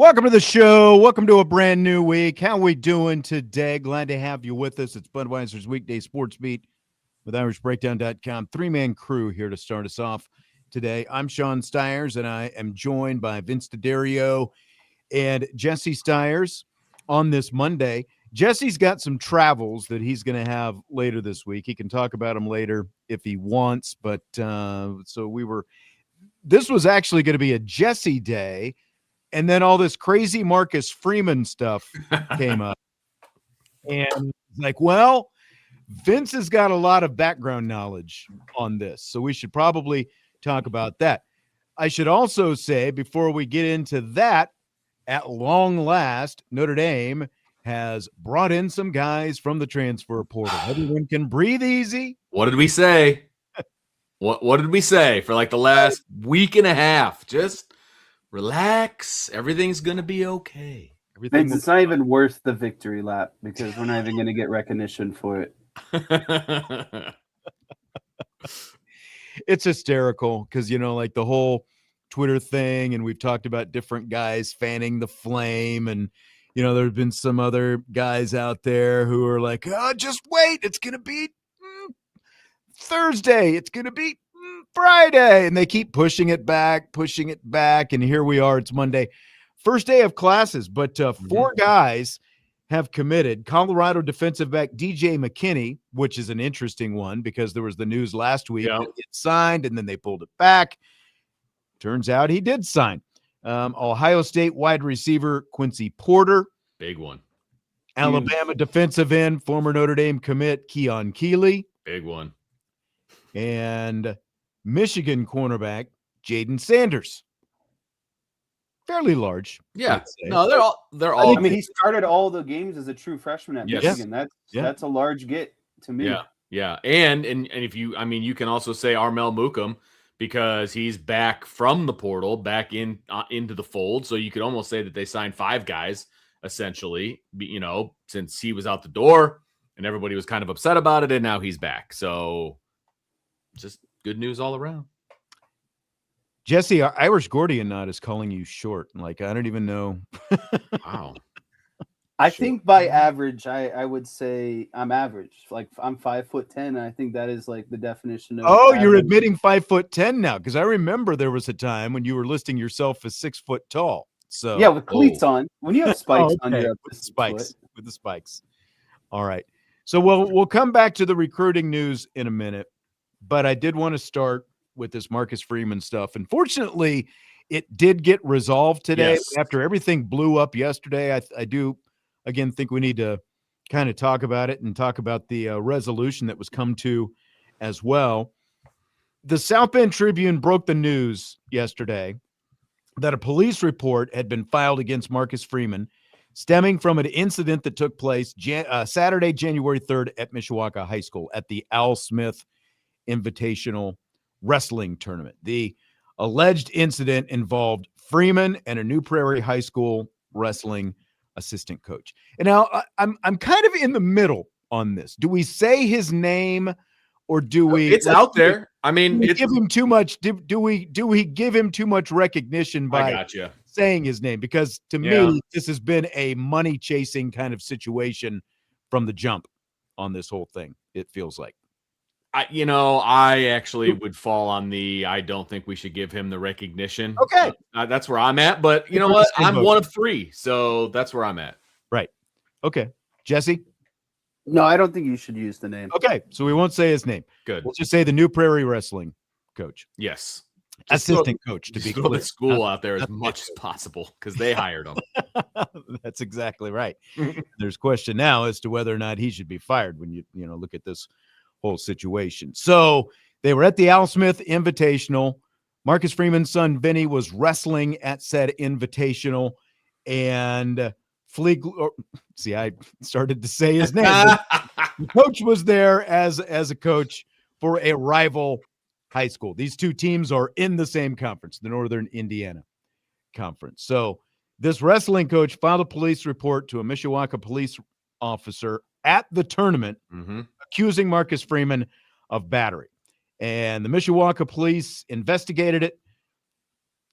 Welcome to the show. Welcome to a brand new week. How we doing today? Glad to have you with us. It's Budweiser's Weekday Sportsbeat with IrishBreakdown.com. Three-man crew here to start us off today. I'm Sean Stiers, and I am joined by Vince D'Addario and Jesse Stiers on this Monday. Jesse's got some travels that he's going to have later this week. He can talk about them later if he wants, but this was actually going to be a Jesse day. And then all this crazy Marcus Freeman stuff came up. And like, well, Vince has got a lot of background knowledge on this, so we should probably talk about that. I should also say, before we get into that, at long last, Notre Dame has brought in some guys from the transfer portal. Everyone can breathe easy. What did we say? What did we say for like the last week and a half? Just relax. Everything's going to be okay. Vince, it's not even worth the victory lap because we're not even going to get recognition for it. It's hysterical because, like the whole Twitter thing, and we've talked about different guys fanning the flame, and, there have been some other guys out there who are like, oh, just wait. It's going to be Thursday. It's going to be Friday, and they keep pushing it back, and here we are. It's Monday, first day of classes, but four guys have committed. Colorado defensive back DJ McKinney, which is an interesting one because there was the news last week that it signed, and then they pulled it back. Turns out he did sign. Ohio State wide receiver Quincy Porter, big one. Alabama defensive end, former Notre Dame commit Keon Keeley, big one, and Michigan cornerback Jaden Sanders. Fairly large. Yeah. No, they're all. I mean, he started all the games as a true freshman at Michigan. That's a large get to me. Yeah. And if you can also say Armel Mukum because he's back from the portal, back into the fold. So you could almost say that they signed five guys essentially, since he was out the door and everybody was kind of upset about it, and now he's back. So just good news all around. Jesse, our Irish Gordian Knot is calling you short. Like, I don't even know. Wow. I think by average, I would say I'm average. Like, I'm 5'10", and I think that is like the definition of average. You're admitting 5'10" now, because I remember there was a time when you were listing yourself as 6 foot tall. So yeah, with cleats on. When you have spikes on, you're up with the spikes. All right. So we'll come back to the recruiting news in a minute, but I did want to start with this Marcus Freeman stuff. Unfortunately, it did get resolved today after everything blew up yesterday. I do, again, think we need to kind of talk about it and talk about the resolution that was come to as well. The South Bend Tribune broke the news yesterday that a police report had been filed against Marcus Freeman stemming from an incident that took place Saturday, January 3rd at Mishawaka High School at the Al Smith Invitational Wrestling Tournament. The alleged incident involved Freeman and a New Prairie High School wrestling assistant coach. And now I'm kind of in the middle on this. Do we say his name, or do we? It's out there. I mean, give him too much. Do we give him too much recognition by saying his name? Because to me, this has been a money chasing kind of situation from the jump on this whole thing. It feels like. I actually would fall on I don't think we should give him the recognition. Okay. That's where I'm at. But you know what? I'm one of three. So that's where I'm at. Right. Okay. Jesse? No, I don't think you should use the name. Okay. So we won't say his name. Good. We'll just say the New Prairie Wrestling coach. Yes. Assistant coach, to be clear. The school out there as much as possible because they hired him. That's exactly right. There's question now as to whether or not he should be fired when you look at this whole situation. So they were at the Al Smith Invitational. Marcus Freeman's son Vinny was wrestling at said invitational, and I started to say his name. The coach was there as a coach for a rival high school. These two teams are in the same conference, the Northern Indiana Conference. So this wrestling coach filed a police report to a Mishawaka police officer at the tournament, accusing Marcus Freeman of battery. And the Mishawaka police investigated it.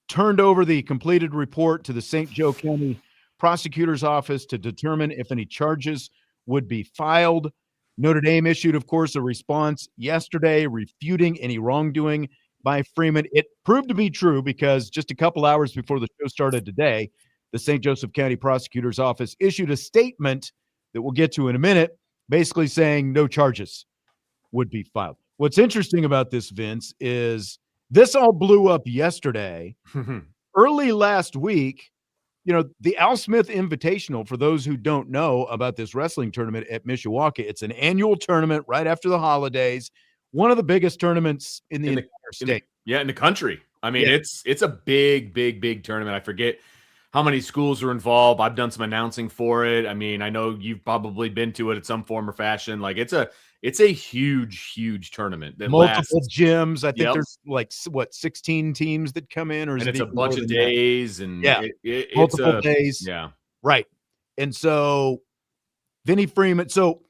turned over the completed report to the St. Joe County Prosecutor's Office to determine if any charges would be filed. Notre Dame issued, of course, a response yesterday refuting any wrongdoing by Freeman. It proved to be true because just a couple hours before the show started today, the St. Joseph County Prosecutor's Office issued a statement that we'll get to in a minute, basically saying no charges would be filed. What's interesting about this, Vince, is this all blew up yesterday. Early last week, the Al Smith Invitational, for those who don't know about this wrestling tournament at Mishawaka, it's an annual tournament right after the holidays, one of the biggest tournaments in the entire state. In the country. I mean, it's a big tournament. I forget how many schools are involved. I've done some announcing for it. I mean, I know you've probably been to it in some form or fashion. Like it's a huge tournament. That multiple gyms. I think there's 16 teams that come in, or and it's a bunch of days and multiple days. Yeah, right. And so Vinnie Freeman. So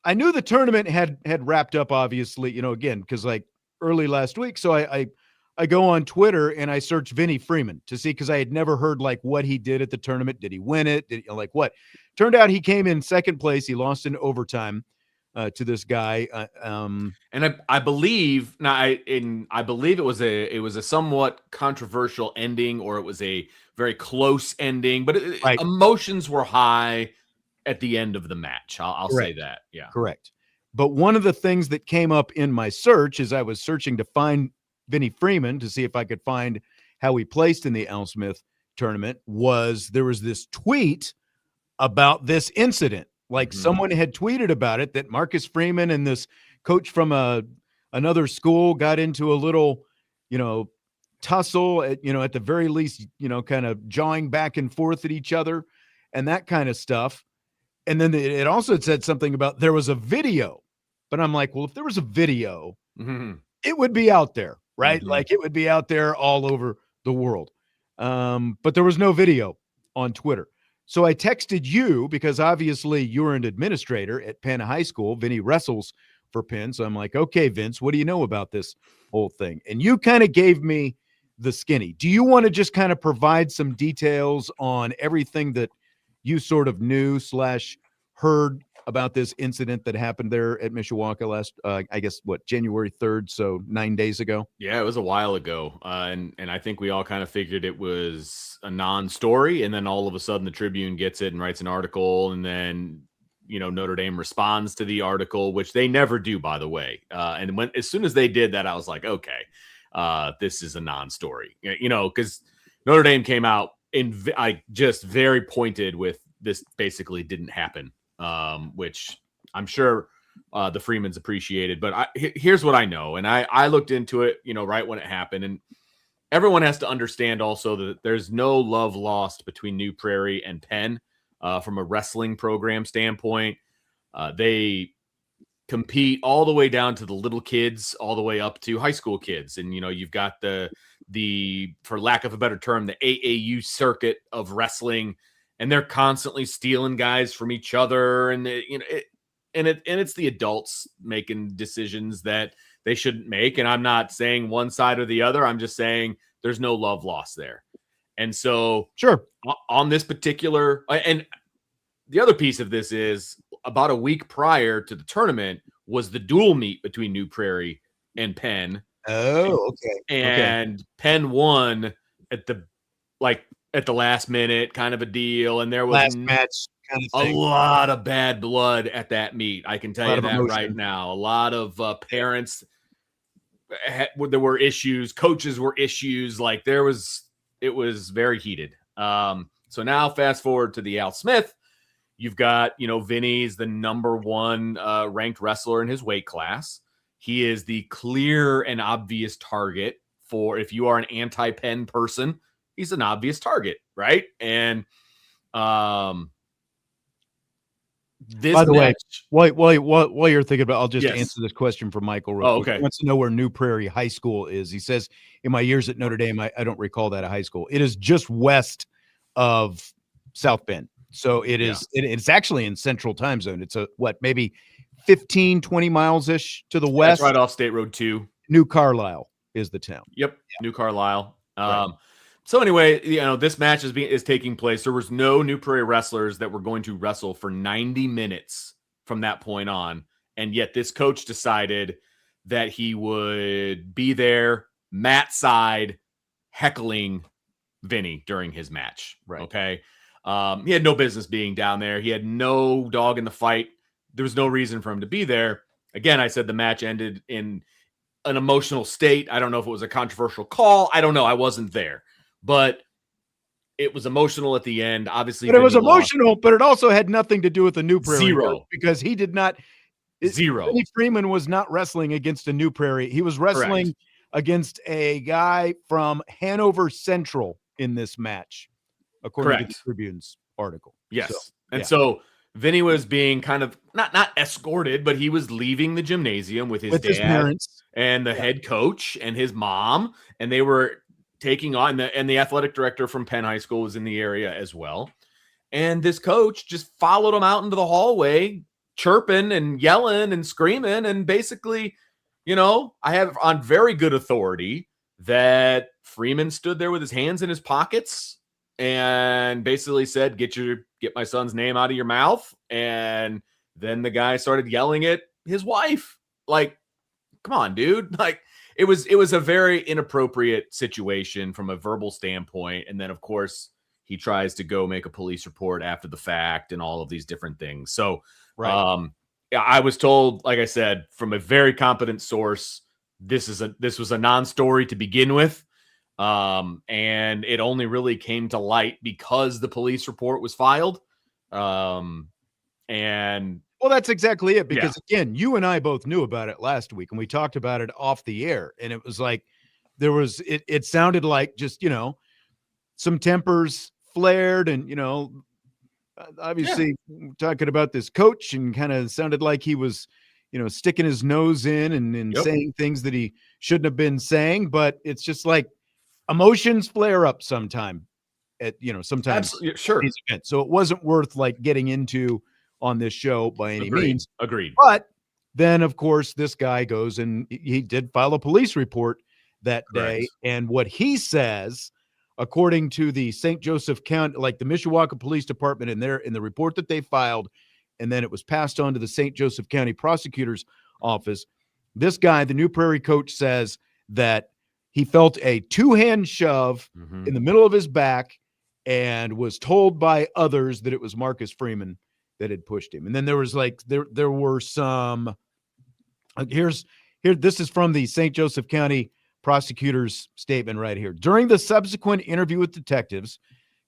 I knew the tournament had wrapped up, obviously, again, because like early last week. So I go on Twitter and I search Vinnie Freeman to see, because I had never heard like what he did at the tournament. Did he win it? Like what? Turned out he came in second place. He lost in overtime to this guy. And I believe I believe it was a somewhat controversial ending, or it was a very close ending, but emotions were high at the end of the match. I'll say that. Yeah, correct. But one of the things that came up in my search as I was searching to find Vinnie Freeman to see if I could find how he placed in the Al Smith tournament there was this tweet about this incident. Like someone had tweeted about it, that Marcus Freeman and this coach from another school got into a little, tussle at the very least, kind of jawing back and forth at each other and that kind of stuff. And then it also said something about there was a video, but I'm like, well, if there was a video, it would be out there, right? Like it would be out there all over the world. But there was no video on Twitter. So I texted you because obviously you're an administrator at Penn High School. Vinny wrestles for Penn. So I'm like, okay, Vince, what do you know about this whole thing? And you kind of gave me the skinny. Do you want to just kind of provide some details on everything that you sort of knew / heard about this incident that happened there at Mishawaka last, January 3rd. So 9 days ago. Yeah, it was a while ago. And I think we all kind of figured it was a non-story. And then all of a sudden the Tribune gets it and writes an article. And then, Notre Dame responds to the article, which they never do, by the way. And as soon as they did that, I was like, okay, this is a non-story, because Notre Dame came out just very pointed with this basically didn't happen. Which I'm sure the Freemans appreciated. But here's what I know. And I looked into it, right when it happened. And everyone has to understand also that there's no love lost between New Prairie and Penn from a wrestling program standpoint. They compete all the way down to the little kids, all the way up to high school kids. And, you've got the for lack of a better term, the AAU circuit of wrestling. And they're constantly stealing guys from each other, and it's the adults making decisions that they shouldn't make. And I'm not saying one side or the other. I'm just saying there's no love lost there. And so, sure, on this particular, and the other piece of this is about a week prior to the tournament was the dual meet between New Prairie and Penn. Oh, okay. And Penn won at the last minute, kind of a deal, and there was last match kind of thing. A lot of bad blood at that meet. I can tell you that right now. A lot of parents, there were issues, coaches were issues. Like it was very heated. So now fast forward to the Al Smith. You've got, Vinny's the number one ranked wrestler in his weight class. He is the clear and obvious target for, if you are an anti-Penn person, he's an obvious target, right? And this by the match, way, while you're thinking about, I'll just answer this question for Michael real quick. Okay. He wants to know where New Prairie High School is. He says, in my years at Notre Dame, I don't recall that a high school. It is just west of South Bend. So it is. It's actually in Central Time Zone. It's maybe 15, 20 miles-ish to the west. That's right off State Road 2. New Carlisle is the town. Yep, New Carlisle. Right. So anyway, this match is taking place. There was no New Prairie wrestlers that were going to wrestle for 90 minutes from that point on. And yet this coach decided that he would be there, mat side, heckling Vinny during his match. Right. Okay. He had no business being down there. He had no dog in the fight. There was no reason for him to be there. Again, I said the match ended in an emotional state. I don't know if it was a controversial call. I don't know. I wasn't there. But it was emotional at the end. Obviously, but it was emotional, but it also had nothing to do with the New Prairie. Zero. Because he did not. Zero. Vinny Freeman was not wrestling against a New Prairie. He was wrestling against a guy from Hanover Central in this match, according to the Tribune's article. Yes. So Vinny was being kind of not escorted, but he was leaving the gymnasium with his parents and the head coach and his mom, and they were taking on the athletic director from Penn High School was in the area as well. And this coach just followed him out into the hallway, chirping and yelling and screaming. And basically, I have on very good authority that Freeman stood there with his hands in his pockets and basically said, get my son's name out of your mouth. And then the guy started yelling at his wife. Like, come on, dude. Like, it was a very inappropriate situation from a verbal standpoint. And then, of course, he tries to go make a police report after the fact and all of these different things. So, I was told, like I said, from a very competent source, this was a non-story to begin with. And it only really came to light because the police report was filed. Well, that's exactly it. Because again, you and I both knew about it last week, and we talked about it off the air. And it was like it sounded like just some tempers flared, and obviously talking about this coach, and kind of sounded like he was sticking his nose in and saying things that he shouldn't have been saying. But it's just like emotions flare up sometime at sometimes. Absolutely, sure. So it wasn't worth like getting into on this show by any means. Agreed. But then, of course, this guy goes and he did file a police report that day. And what he says, according to the St. Joseph County, like the Mishawaka Police Department in the report that they filed, and then it was passed on to the St. Joseph County Prosecutor's Office, this guy, the New Prairie coach, says that he felt a two-hand shove in the middle of his back and was told by others that it was Marcus Freeman that had pushed him. And then there was like there were some this is from the St. Joseph County prosecutor's statement right here. During the subsequent interview with detectives,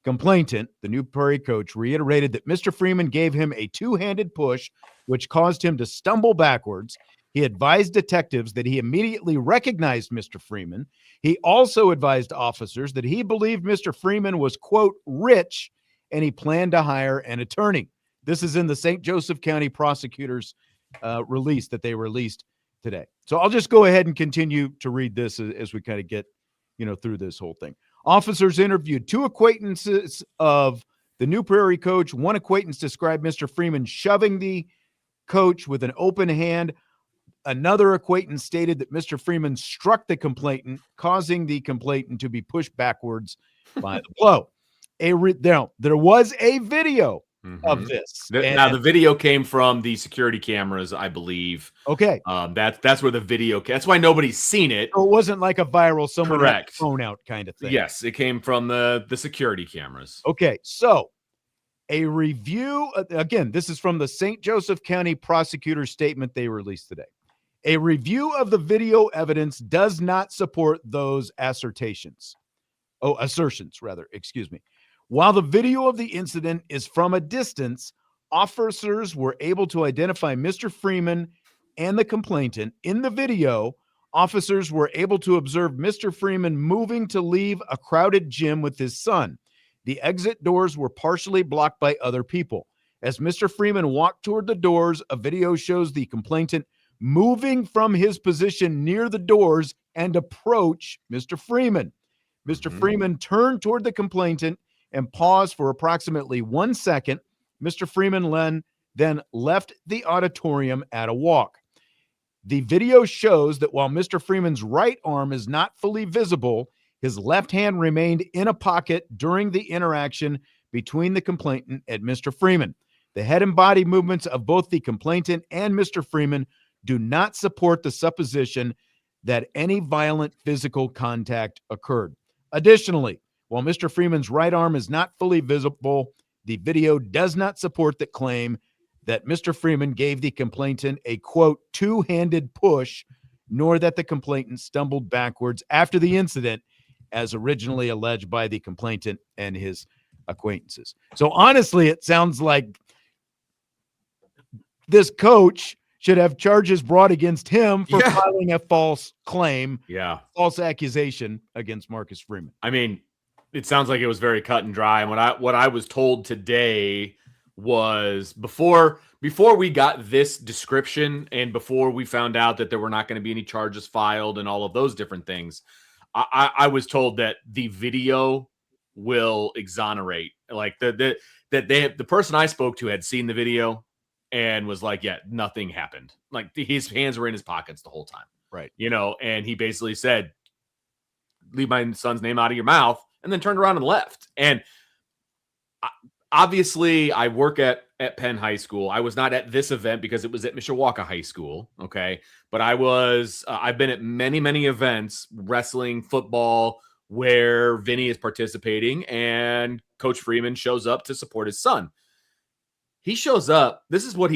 complainant, the New Prairie coach, reiterated that Mr. Freeman gave him a two-handed push, which caused him to stumble backwards. He advised detectives that he immediately recognized Mr. Freeman. He also advised officers that he believed Mr. Freeman was, quote, rich, and he planned to hire an attorney. This is in the St. Joseph County prosecutor's release that they released today. So I'll just go ahead and continue to read this as we kind of get, through this whole thing. Officers interviewed two acquaintances of the New Prairie coach. One acquaintance described Mr. Freeman shoving the coach with an open hand. Another acquaintance stated that Mr. Freeman struck the complainant, causing the complainant to be pushed backwards by the blow. There was a video of this. Now the video came from the security cameras, I believe. Okay. That's where the video came. That's why nobody's seen it. So it wasn't like a viral someone had phone out kind of thing. Yes, it came from the security cameras. Okay, so a review, again, this is from the St. Joseph County prosecutor's statement they released today. A review of the video evidence does not support those assertions, excuse me. While the video of the incident is from a distance, officers were able to identify Mr. Freeman and the complainant. In the video, officers were able to observe Mr. Freeman moving to leave a crowded gym with his son. The exit doors were partially blocked by other people. As Mr. Freeman walked toward the doors, a video shows the complainant moving from his position near the doors and approach Mr. Freeman. Mr. Freeman turned toward the complainant and paused for approximately 1 second. Mr. Freeman then left the auditorium at a walk. The video shows that while Mr. Freeman's right arm is not fully visible, His left hand remained in a pocket during the interaction between the complainant and Mr. Freeman. The head and body movements of both the complainant and Mr. Freeman do not support the supposition that any violent physical contact occurred. Additionally, while Mr. Freeman's right arm is not fully visible, the video does not support the claim that Mr. Freeman gave the complainant a, quote, two-handed push, nor that the complainant stumbled backwards after the incident, as originally alleged by the complainant and his acquaintances. So honestly, it sounds like this coach should have charges brought against him for filing a false claim, false accusation against Marcus Freeman. I mean, it sounds like it was very cut and dry. And what I was told today was before we got this description and before we found out that there were not going to be any charges filed and all of those different things, I was told that the video will exonerate. Like the person I spoke to had seen the video and was like, yeah, nothing happened. Like his hands were in his pockets the whole time. Right. And he basically said, leave my son's name out of your mouth, and then turned around and left. And obviously I work at Penn High School. I was not at this event because it was at Mishawaka High School. Okay. But I've been at many, many events, wrestling, football, where Vinny is participating and Coach Freeman shows up to support his son. He shows up. This is what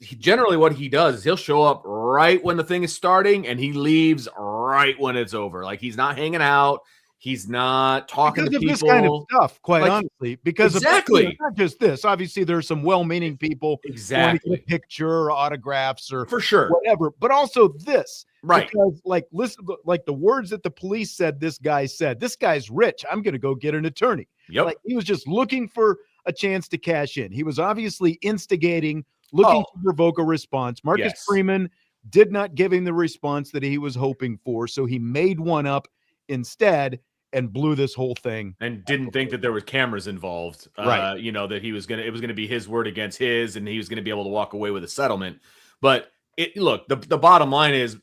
generally what he does is he'll show up right when the thing is starting and he leaves right when it's over. Like he's not hanging out. He's not talking to people. This kind of stuff, quite honestly, because exactly. Of not just this. Obviously, there's some well-meaning people wanting to get a picture or autographs or for sure whatever, but also this. Right. Because listen, like the words that the police said, this guy's rich. I'm going to go get an attorney. Yep. Like he was just looking for a chance to cash in. He was obviously instigating, looking to provoke a response. Marcus Freeman did not give him the response that he was hoping for, so he made one up instead and blew this whole thing. And didn't think that there was cameras involved. Right. That it was gonna be his word against his, and he was gonna be able to walk away with a settlement. But the bottom line is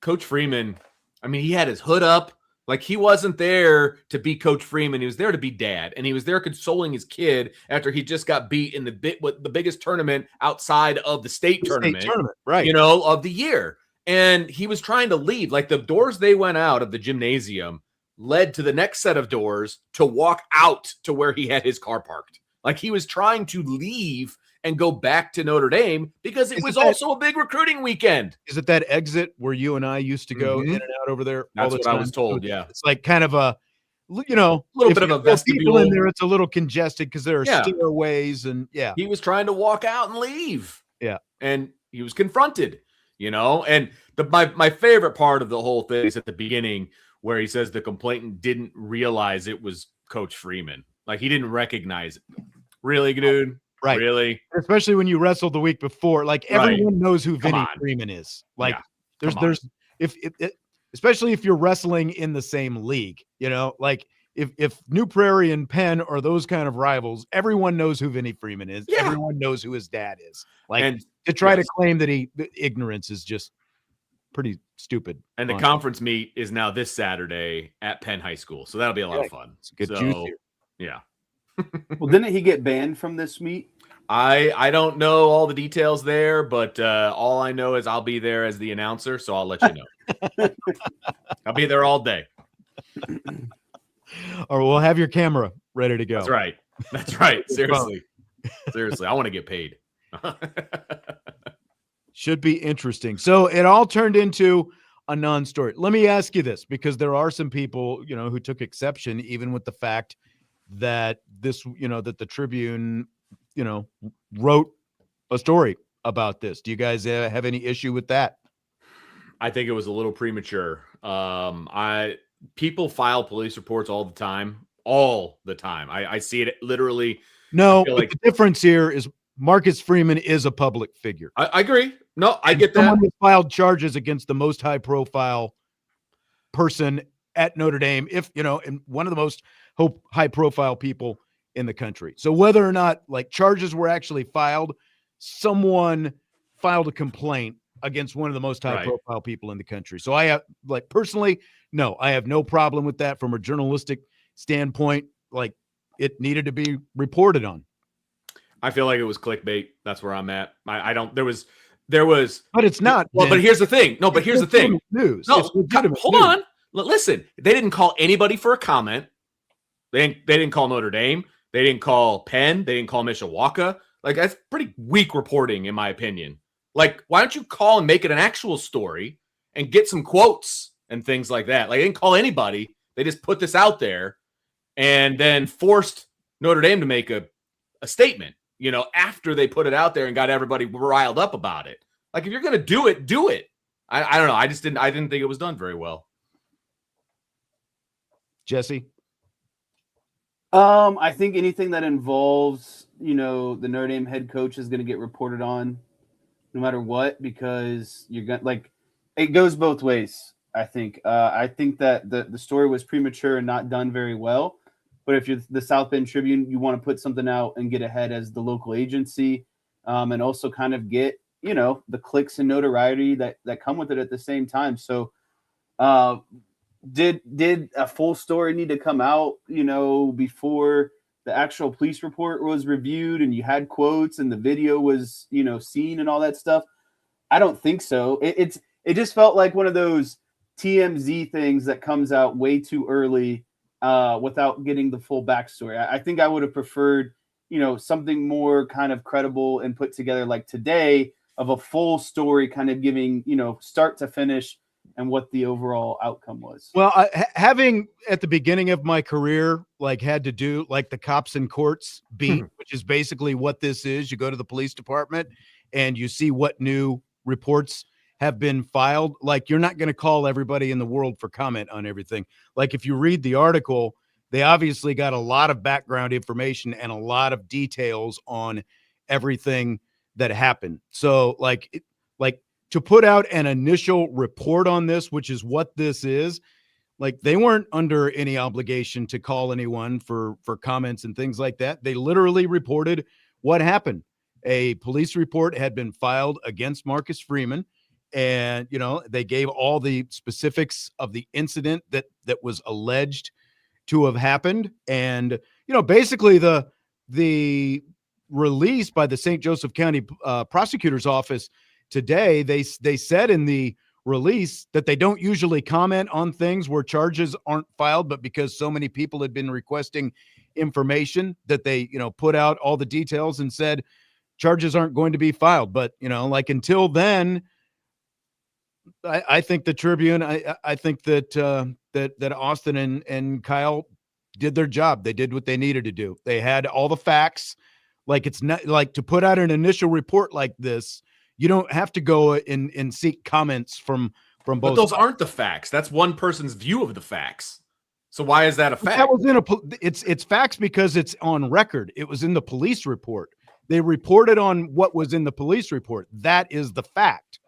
Coach Freeman, I mean, he had his hood up. Like he wasn't there to be Coach Freeman. He was there to be dad. And he was there consoling his kid after he just got beat in the biggest tournament outside of the state tournament, right. Of the year. And he was trying to leave. Like the doors they went out of the gymnasium led to the next set of doors to walk out to where he had his car parked. Like he was trying to leave and go back to Notre Dame because it was also a big recruiting weekend. Is it that exit where you and I used to go in and out over there? That's what I was told. Yeah. It's like kind of a little bit of a vestibule in there. It's a little congested because there are stairways and he was trying to walk out and leave. Yeah. And he was confronted, and my favorite part of the whole thing is at the beginning where he says the complainant didn't realize it was Coach Freeman. Like he didn't recognize it. Really, dude? Right. Really? Especially when you wrestled the week before. Like everyone knows who Vinny Freeman is. Like especially if you're wrestling in the same league, like if New Prairie and Penn are those kind of rivals, everyone knows who Vinny Freeman is. Yeah. Everyone knows who his dad is. Like and to try to claim that ignorance is just pretty stupid. And the conference meet is now this Saturday at Penn High School. So that'll be a lot of fun. It's a good juice here. Yeah. Well, didn't he get banned from this meet? I don't know all the details there, but all I know is I'll be there as the announcer, so I'll let you know. I'll be there all day. Or we'll have your camera ready to go. That's right. Seriously. I want to get paid. Should be interesting. So it all turned into a non-story. Let me ask you this, because there are some people, who took exception even with the fact that this, that the Tribune, wrote a story about this. Do you guys have any issue with that? I think it was a little premature. People file police reports all the time. I see it literally. No, but the difference here is Marcus Freeman is a public figure. I agree. No, I get that. Someone who filed charges against the most high-profile person at Notre Dame, and one of the most high-profile people in the country. So whether or not charges were actually filed, someone filed a complaint against one of the most high-profile people in the country. So I personally no, I have no problem with that from a journalistic standpoint. Like, it needed to be reported on. I feel like it was clickbait. That's where I'm at. I don't. There was. But it's not. Well, but here's the thing. No, but here's the thing. News. No, hold on. Listen, they didn't call anybody for a comment. They didn't call Notre Dame. They didn't call Penn. They didn't call Mishawaka. Like, that's pretty weak reporting, in my opinion. Like, why don't you call and make it an actual story and get some quotes and things like that? Like, they didn't call anybody. They just put this out there and then forced Notre Dame to make a statement, after they put it out there and got everybody riled up about it. Like, if you're going to do it, do it. I don't know. I didn't think it was done very well. Jesse? I think anything that involves, the Notre Dame head coach is going to get reported on no matter what, because you're going to, it goes both ways. I think that the story was premature and not done very well. But if you're the South Bend Tribune, you want to put something out and get ahead as the local agency, and also kind of get, the clicks and notoriety that come with it at the same time. So did a full story need to come out, before the actual police report was reviewed and you had quotes and the video was, seen and all that stuff? I don't think so. It just felt like one of those TMZ things that comes out way too early without getting the full backstory. I think I would have preferred, something more kind of credible and put together like today, of a full story kind of giving, start to finish and what the overall outcome was. Well, having at the beginning of my career, had to do the cops and courts beat, which is basically what this is. You go to the police department and you see what new reports have been filed. You're not going to call everybody in the world for comment on everything. If you read the article, they obviously got a lot of background information and a lot of details on everything that happened. So to put out an initial report on this, which is what this is, they weren't under any obligation to call anyone for comments and things like that. They literally reported what happened. A police report had been filed against Marcus Freeman, and they gave all the specifics of the incident that was alleged to have happened. And basically the release by the St. Joseph County prosecutor's office today, they said in the release that they don't usually comment on things where charges aren't filed, but because so many people had been requesting information, that they put out all the details and said charges aren't going to be filed. But until then, I think the Tribune, I think that that Austin and Kyle did their job. They did what they needed to do. They had all the facts. It's not to put out an initial report like this. You don't have to go and seek comments from both. But those aren't the facts. That's one person's view of the facts. So why is that a fact? That was it's facts because it's on record. It was in the police report. They reported on what was in the police report. That is the fact.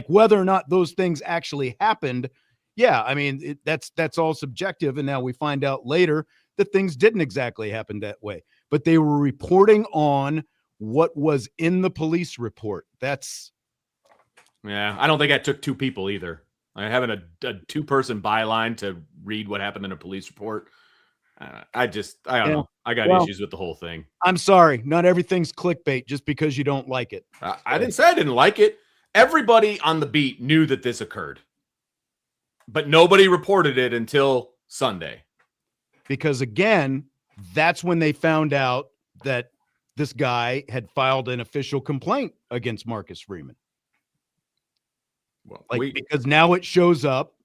Whether or not those things actually happened, yeah, I mean, that's all subjective. And now we find out later that things didn't exactly happen that way. But they were reporting on what was in the police report. Yeah, I don't think that took two people either. Having a two-person byline to read what happened in a police report, I don't know. I got issues with the whole thing. I'm sorry. Not everything's clickbait just because you don't like it. I didn't say I didn't like it. Everybody on the beat knew that this occurred, but nobody reported it until Sunday. Because again, that's when they found out that this guy had filed an official complaint against Marcus Freeman. Well, because now it shows up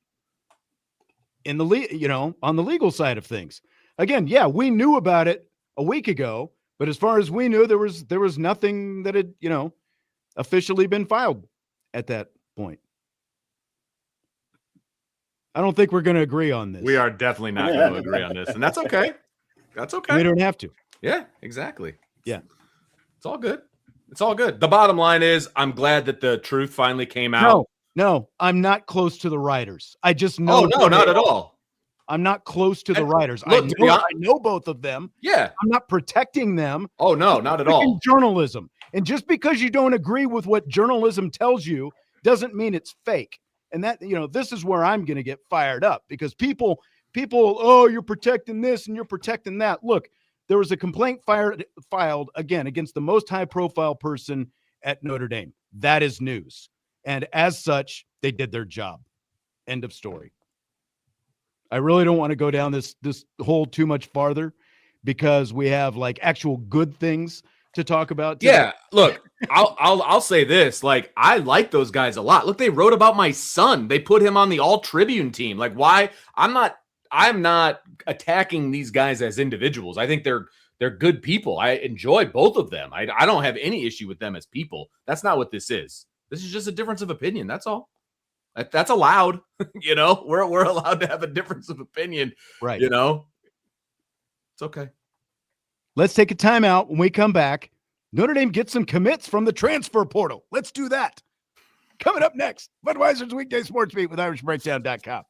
in the on the legal side of things. Again, yeah, we knew about it a week ago, but as far as we knew, there was nothing that had officially been filed at that point. I don't think we're going to agree on this. We are definitely not going to agree on this, and that's okay. That's okay. We don't have to. Yeah, exactly. Yeah. It's all good. It's all good. The bottom line is I'm glad that the truth finally came out. No, I'm not close to the writers. I just know. Oh, no, not at all. I'm not close to the writers. Look, I know both of them. Yeah. I'm not protecting them. Oh, no, not at all. Journalism. And just because you don't agree with what journalism tells you doesn't mean it's fake. And that, this is where I'm going to get fired up, because people, oh, you're protecting this and you're protecting that. Look, there was a complaint filed again against the most high profile person at Notre Dame. That is news. And as such, they did their job. End of story. I really don't want to go down this hole too much farther, because we have like actual good things to talk about today. Yeah, look, I'll say this. Like, I like those guys a lot. Look, they wrote about my son. They put him on the All Tribune team. Like, why? I'm not attacking these guys as individuals. I think they're good people. I enjoy both of them. I don't have any issue with them as people. That's not what this is. This is just a difference of opinion. That's all. That's allowed. We're allowed to have a difference of opinion. Right. It's okay. Let's take a timeout. When we come back, Notre Dame gets some commits from the transfer portal. Let's do that. Coming up next, Budweiser's Weekday Sports Beat with IrishBreakdown.com.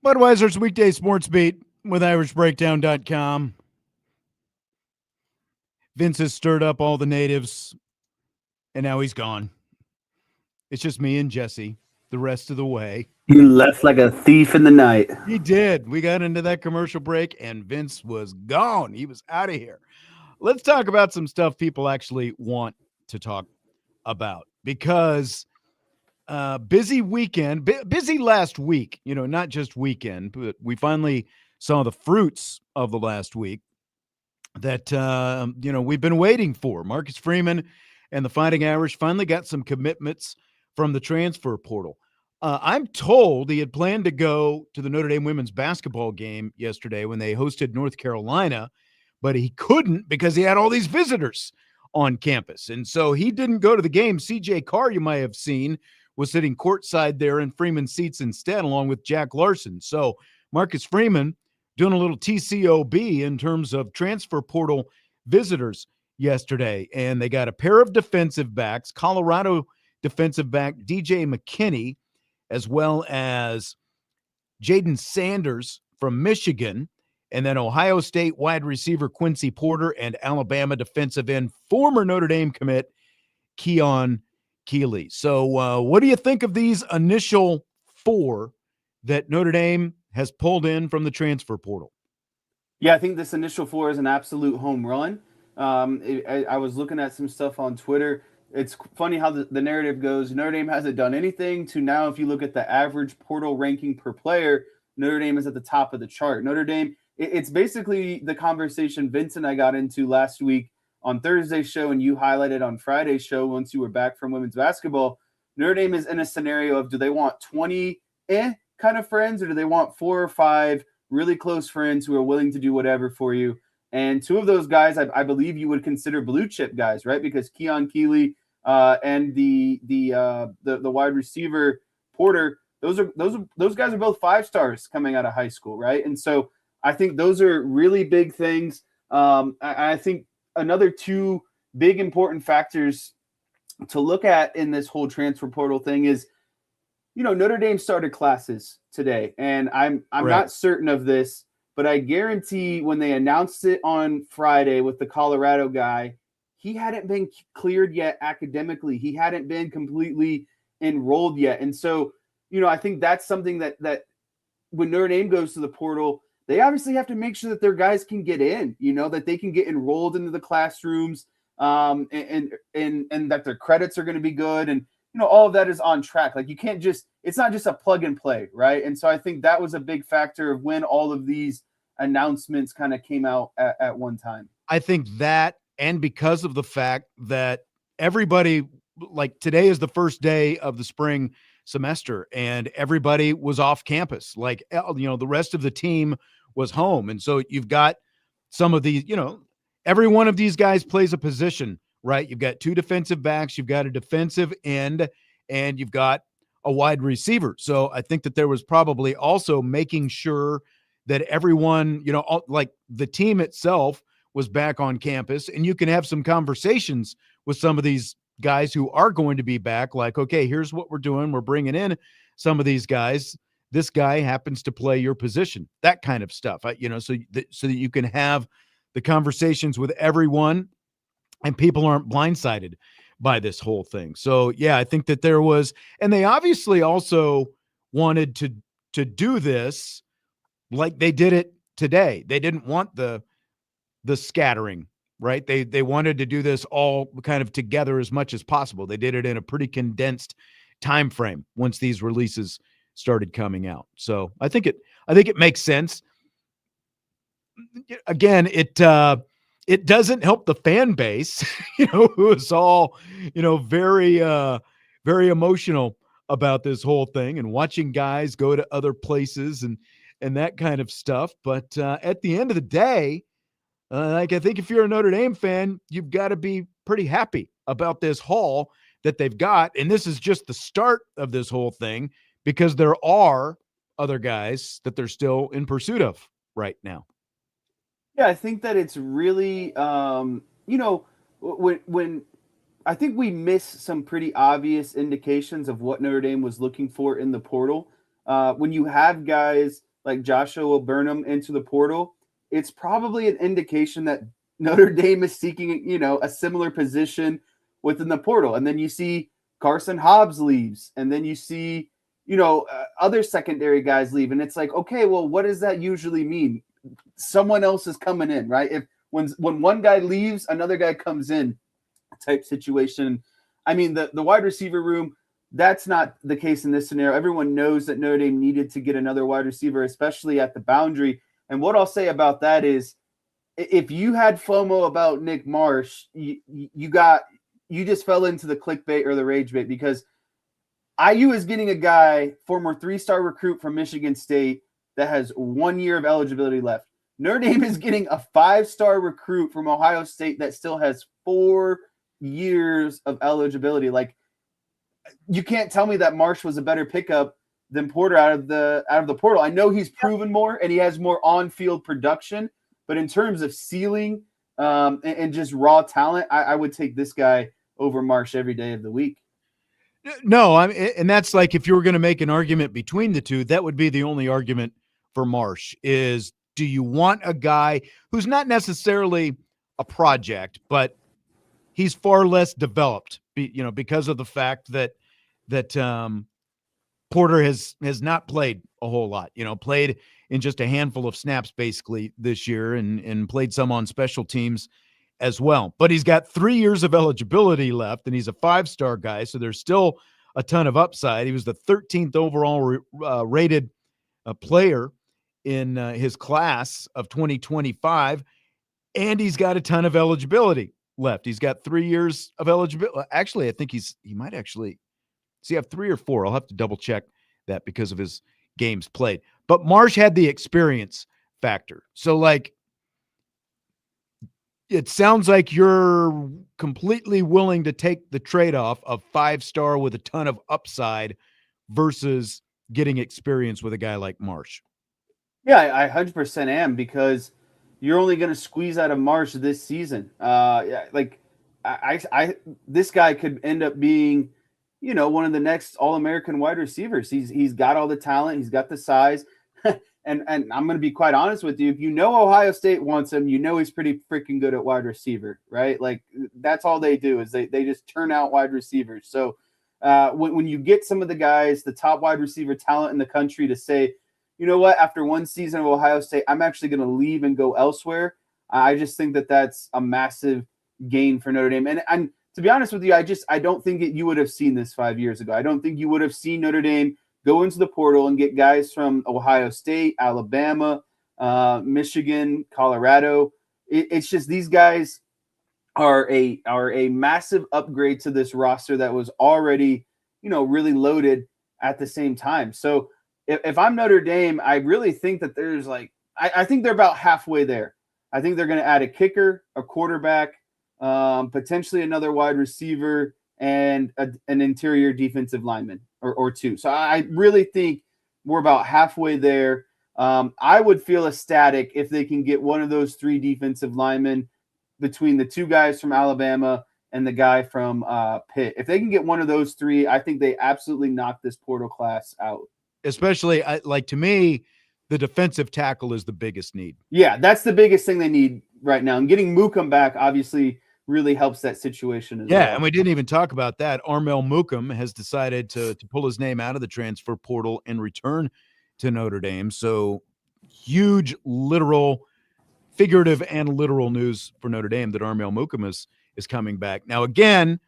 Budweiser's Weekday Sportsbeat with IrishBreakdown.com. Vince has stirred up all the natives, and now he's gone. It's just me and Jesse the rest of the way. He left like a thief in the night. He did. We got into that commercial break, and Vince was gone. He was out of here. Let's talk about some stuff people actually want to talk about, because busy weekend, busy last week, not just weekend, but we finally saw the fruits of the last week that, we've been waiting for. Marcus Freeman and the Fighting Irish finally got some commitments from the transfer portal. I'm told he had planned to go to the Notre Dame women's basketball game yesterday when they hosted North Carolina, but he couldn't because he had all these visitors on campus. And so he didn't go to the game. CJ Carr, you might have seen, was sitting courtside there in Freeman's seats instead, along with Jack Larson. So Marcus Freeman doing a little TCOB in terms of transfer portal visitors yesterday. And they got a pair of defensive backs, Colorado defensive back DJ McKinney, as well as Jaden Sanders from Michigan, and then Ohio State wide receiver Quincy Porter, and Alabama defensive end, former Notre Dame commit Keon Keeley. So what do you think of these initial 4 that Notre Dame has pulled in from the transfer portal? Yeah, I think this initial 4 is an absolute home run. I was looking at some stuff on Twitter. It's funny how the narrative goes. Notre Dame hasn't done anything to now. If you look at the average portal ranking per player, Notre Dame is at the top of the chart. Notre Dame, it's basically the conversation Vince and I got into last week on Thursday's show, and you highlighted on Friday's show once you were back from women's basketball. Notre Dame is in a scenario of, do they want 20 kind of friends, or do they want 4 or 5 really close friends who are willing to do whatever for you? And 2 of those guys, I believe you would consider blue chip guys, right? Because Keon Keeley and the wide receiver Porter, those guys are both 5 stars coming out of high school, right? And so I think those are really big things. I think another 2 big important factors to look at in this whole transfer portal thing is, Notre Dame started classes today, and I'm not certain of this, but I guarantee when they announced it on Friday with the Colorado guy, he hadn't been cleared yet academically. He hadn't been completely enrolled yet. And so, I think that's something that when Notre Dame goes to the portal, they obviously have to make sure that their guys can get in, that they can get enrolled into the classrooms, and that their credits are going to be good. And, all of that is on track. Like, you can't it's not just a plug and play, right? And so I think that was a big factor of when all of these announcements kind of came out at one time. I think that, and because of the fact that everybody, like, today is the first day of the spring semester, and everybody was off campus. Like, the rest of the team was home. And so you've got some of these, every one of these guys plays a position, right? You've got 2 defensive backs, you've got a defensive end, and you've got a wide receiver. So I think that there was probably also making sure that everyone, like the team itself was back on campus, and you can have some conversations with some of these guys who are going to be back. Like, okay, here's what we're doing. We're bringing in some of these guys. This guy happens to play your position, that kind of stuff, so that you can have the conversations with everyone and people aren't blindsided by this whole thing. So yeah, I think that there was, and they obviously also wanted to do this like they did it today. They didn't want the scattering, right? They wanted to do this all kind of together as much as possible. They did it in a pretty condensed time frame once these releases started coming out. So I think it makes sense. Again, it doesn't help the fan base, who is all, very, very emotional about this whole thing and watching guys go to other places and that kind of stuff. But at the end of the day, I think if you're a Notre Dame fan, you've got to be pretty happy about this haul that they've got. And this is just the start of this whole thing, because there are other guys that they're still in pursuit of right now. Yeah, I think that it's really, when I think we miss some pretty obvious indications of what Notre Dame was looking for in the portal. When you have guys like Joshua Burnham into the portal, it's probably an indication that Notre Dame is seeking, a similar position within the portal. And then you see Carson Hobbs leaves, and then you see, other secondary guys leave. And it's like, okay, well, what does that usually mean? Someone else is coming in, right? If when one guy leaves, another guy comes in type situation. I mean, the wide receiver room, that's not the case in this scenario. Everyone knows that Notre Dame needed to get another wide receiver, especially at the boundary. And what I'll say about that is, if you had FOMO about Nick Marsh, you just fell into the clickbait or the rage bait, because IU is getting a guy, former 3-star recruit from Michigan State, that has 1 year of eligibility left. Notre Dame is getting a 5-star recruit from Ohio State that still has 4 years of eligibility. Like, you can't tell me that Marsh was a better pickup than Porter out of the portal. I know he's proven more and he has more on-field production, but in terms of ceiling and just raw talent, I would take this guy over Marsh every day of the week. No, and that's like, if you were going to make an argument between the two, that would be the only argument for Marsh is, do you want a guy who's not necessarily a project, but he's far less developed, because of the fact that Porter has not played a whole lot, played in just a handful of snaps basically this year, and played some on special teams as well. But he's got 3 years of eligibility left, and he's a 5-star guy, so there's still a ton of upside. He was the 13th overall rated player in his class of 2025, and he's got a ton of eligibility left. He's got 3 years of eligibility. Actually, I think he might actually have 3 or 4. I'll have to double check that because of his games played. But Marsh had the experience factor. So, like, it sounds like you're completely willing to take the trade-off of 5-star with a ton of upside versus getting experience with a guy like Marsh. Yeah, I 100% am, because you're only going to squeeze out of Marsh this season. This guy could end up being, one of the next All-American wide receivers. He's got all the talent. He's got the size. and I'm going to be quite honest with you. If Ohio State wants him, he's pretty freaking good at wide receiver, right? Like, that's all they do is they just turn out wide receivers. So when you get some of the guys, the top wide receiver talent in the country, to say, you know what, after one season of Ohio State, I'm actually going to leave and go elsewhere, I just think that that's a massive gain for Notre Dame. And to be honest with you, I don't think you would have seen this 5 years ago. I don't think you would have seen Notre Dame go into the portal and get guys from Ohio State, Alabama, Michigan, Colorado. It's just, these guys are a massive upgrade to this roster that was already, really loaded at the same time. So if I'm Notre Dame, I really think that there's I think they're about halfway there. I think they're going to add a kicker, a quarterback, potentially another wide receiver, and an interior defensive lineman or two. So I really think we're about halfway there. I would feel ecstatic if they can get one of those 3 defensive linemen between the 2 guys from Alabama and the guy from Pitt. If they can get one of those 3, I think they absolutely knock this portal class out. Especially, to me, the defensive tackle is the biggest need. Yeah, that's the biggest thing they need right now. And getting Mookum back obviously really helps that situation as well. Yeah, and we didn't even talk about that. Armel Mookum has decided to pull his name out of the transfer portal and return to Notre Dame. So huge figurative and literal news for Notre Dame that Armel Mookum is coming back. Now, again,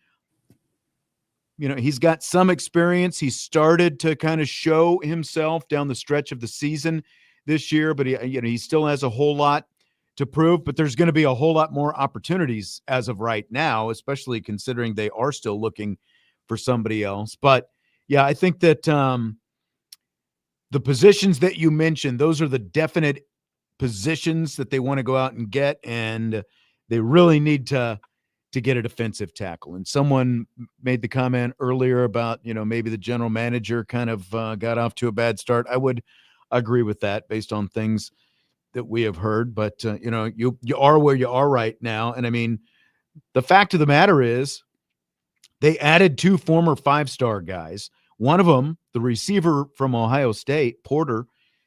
he's got some experience. He started to kind of show himself down the stretch of the season this year, but he still has a whole lot to prove, but there's going to be a whole lot more opportunities as of right now, especially considering they are still looking for somebody else. But yeah, I think that the positions that you mentioned, those are the definite positions that they want to go out and get, and they really need to get a defensive tackle. And someone made the comment earlier about, maybe the general manager kind of got off to a bad start. I would agree with that based on things that we have heard, but you are where you are right now. And I mean, the fact of the matter is they added 2 former 5-star guys. One of them, the receiver from Ohio State, Porter,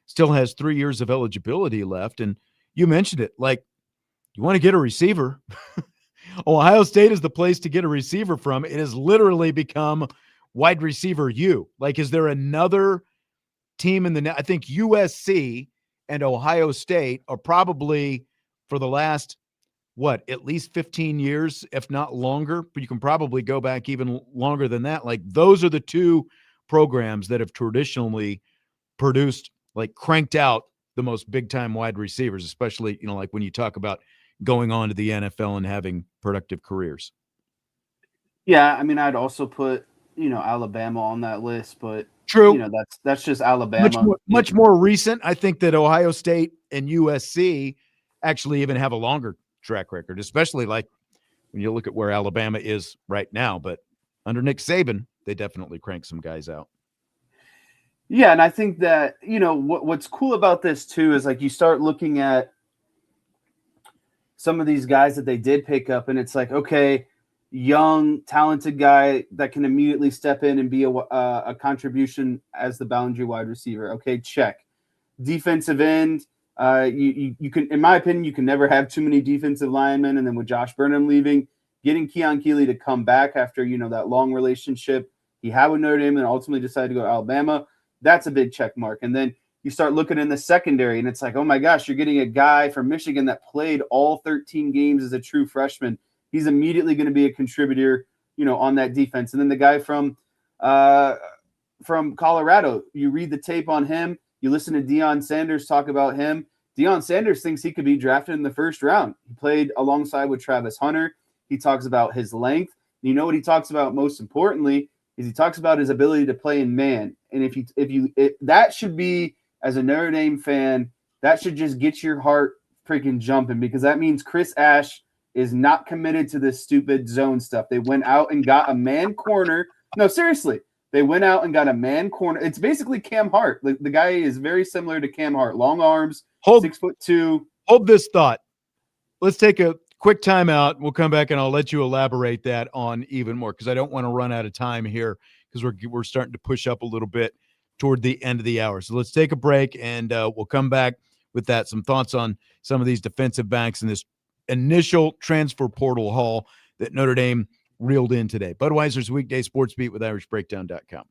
still has 3 years of eligibility left. And you mentioned it, like, you want to get a receiver. Ohio State is the place to get a receiver from. It has literally become wide receiver U. Like, is there another team in the – I think USC and Ohio State are probably for the last, at least 15 years, if not longer, but you can probably go back even longer than that. Like, those are the two programs that have traditionally produced, like, cranked out the most big-time wide receivers, especially, like when you talk about going on to the NFL and having productive careers. Yeah, I mean, I'd also put, Alabama on that list, but True. That's just Alabama. Much more recent. I think that Ohio State and USC actually even have a longer track record, especially like when you look at where Alabama is right now. But under Nick Saban, they definitely crank some guys out. Yeah, and I think that, what's cool about this too is, like, you start looking at some of these guys that they did pick up, and it's like, okay, young, talented guy that can immediately step in and be a contribution as the boundary wide receiver. Okay, check. Defensive end, you can, in my opinion, you can never have too many defensive linemen. And then with Josh Burnham leaving, getting Keon Keeley to come back after, that long relationship he had with Notre Dame and ultimately decided to go to Alabama, that's a big check mark. And then you start looking in the secondary, and it's like, oh my gosh, you're getting a guy from Michigan that played all 13 games as a true freshman. He's immediately going to be a contributor, on that defense. And then the guy from Colorado, you read the tape on him, you listen to Deion Sanders talk about him. Deion Sanders thinks he could be drafted in the first round. He played alongside with Travis Hunter. He talks about his length. You know what he talks about most importantly is he talks about his ability to play in man. And if that should be, as a Notre Dame fan, that should just get your heart freaking jumping, because that means Chris Ash is not committed to this stupid zone stuff. They went out and got a man corner. No, seriously. They went out and got a man corner. It's basically Cam Hart. The guy is very similar to Cam Hart. Long arms, 6'2". Hold this thought. Let's take a quick timeout. We'll come back and I'll let you elaborate that on even more, because I don't want to run out of time here, because we're starting to push up a little bit toward the end of the hour. So let's take a break, and we'll come back with that. Some thoughts on some of these defensive backs in this initial transfer portal haul that Notre Dame reeled in today. Budweiser's Weekday Sports Beat with IrishBreakdown.com.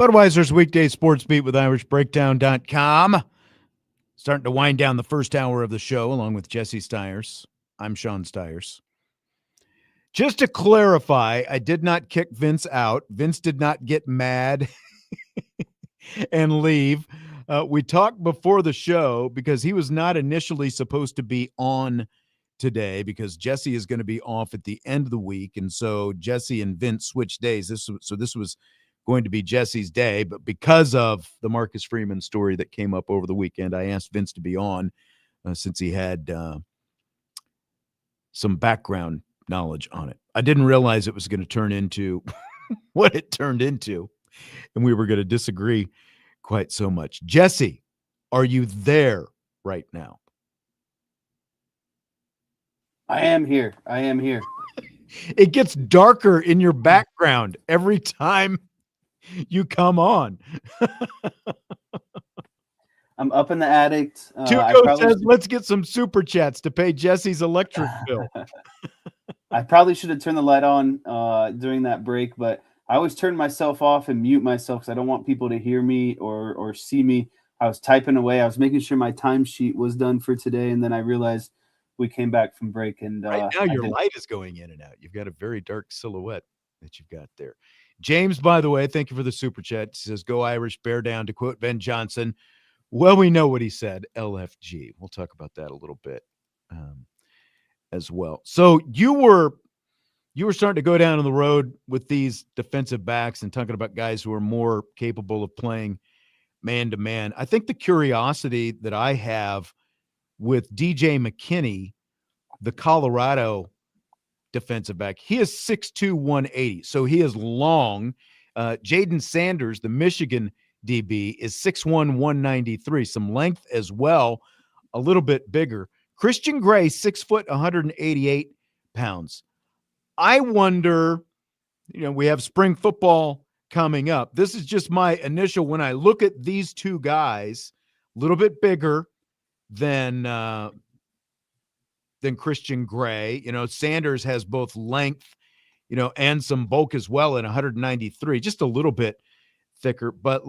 Budweiser's Weekday Sportsbeat with IrishBreakdown.com. Starting to wind down the first hour of the show along with Jesse Stiers. I'm Sean Stiers. Just to clarify, I did not kick Vince out. Vince did not get mad and leave. We talked before the show because he was not initially supposed to be on today because Jesse is going to be off at the end of the week. And so Jesse and Vince switched days. This was going to be Jesse's day, but because of the Marcus Freeman story that came up over the weekend, I asked Vince to be on since he had some background knowledge on it. I didn't realize it was going to turn into what it turned into, and we were going to disagree quite so much. Jesse, are you there right now? I am here. It gets darker in your background every time you come on. I'm up in the attic. Tuco says, let's get some super chats to pay Jesse's electric bill. I probably should have turned the light on during that break, but I always turn myself off and mute myself because I don't want people to hear me or see me. I was typing away. I was making sure my timesheet was done for today, and then I realized we came back from break. And right now your light is going in and out. You've got a very dark silhouette that you've got there. James, by the way, thank you for the super chat. He says, go Irish, bear down, to quote Ben Johnson. Well, we know what he said, LFG. We'll talk about that a little bit as well. So you were starting to go down on the road with these defensive backs and talking about guys who are more capable of playing man-to-man. I think the curiosity that I have with DJ McKinney, the Colorado defensive back, he is 6'2", 180, so he is long. Jaden Sanders, the Michigan DB, is 6'1", 193, some length as well, a little bit bigger. Christian Gray, 6 foot, 188 pounds. I wonder, we have spring football coming up. This is just my initial, when I look at these two guys, a little bit bigger than Christian Gray. Sanders has both length, and some bulk as well at 193, just a little bit thicker. But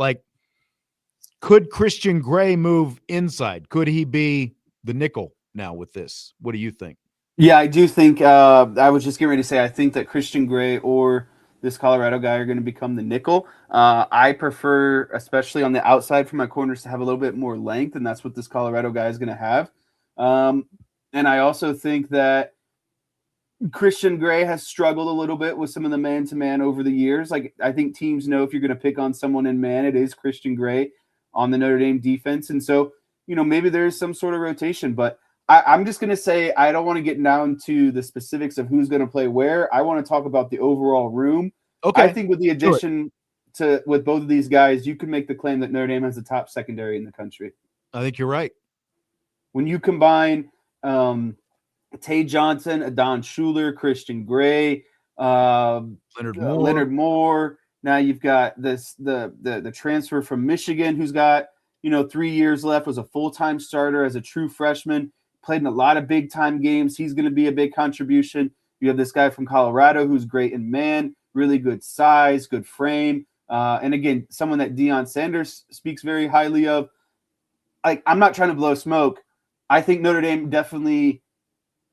could Christian Gray move inside? Could he be the nickel now with this? What do you think? Yeah, I do think I was just getting ready to say I think that Christian Gray or this Colorado guy are going to become the nickel. I prefer, especially on the outside for my corners, to have a little bit more length, and that's what this Colorado guy is going to have. And I also think that Christian Gray has struggled a little bit with some of the man-to-man over the years. I think teams know if you're going to pick on someone in man, it is Christian Gray on the Notre Dame defense. And so, maybe there's some sort of rotation, but I'm just going to say I don't want to get down to the specifics of who's going to play where. I want to talk about the overall room. Okay. I think with the addition with both of these guys, you can make the claim that Notre Dame has the top secondary in the country. I think you're right. When you combine Tay Johnson, Adon Schuler, Christian Gray, Leonard Moore. Now you've got the transfer from Michigan who's got 3 years left, was a full-time starter as a true freshman, played in a lot of big-time games. He's going to be a big contribution. You have this guy from Colorado who's great in man, really good size, good frame. And again, someone that Deion Sanders speaks very highly of. I'm not trying to blow smoke. I think Notre Dame definitely,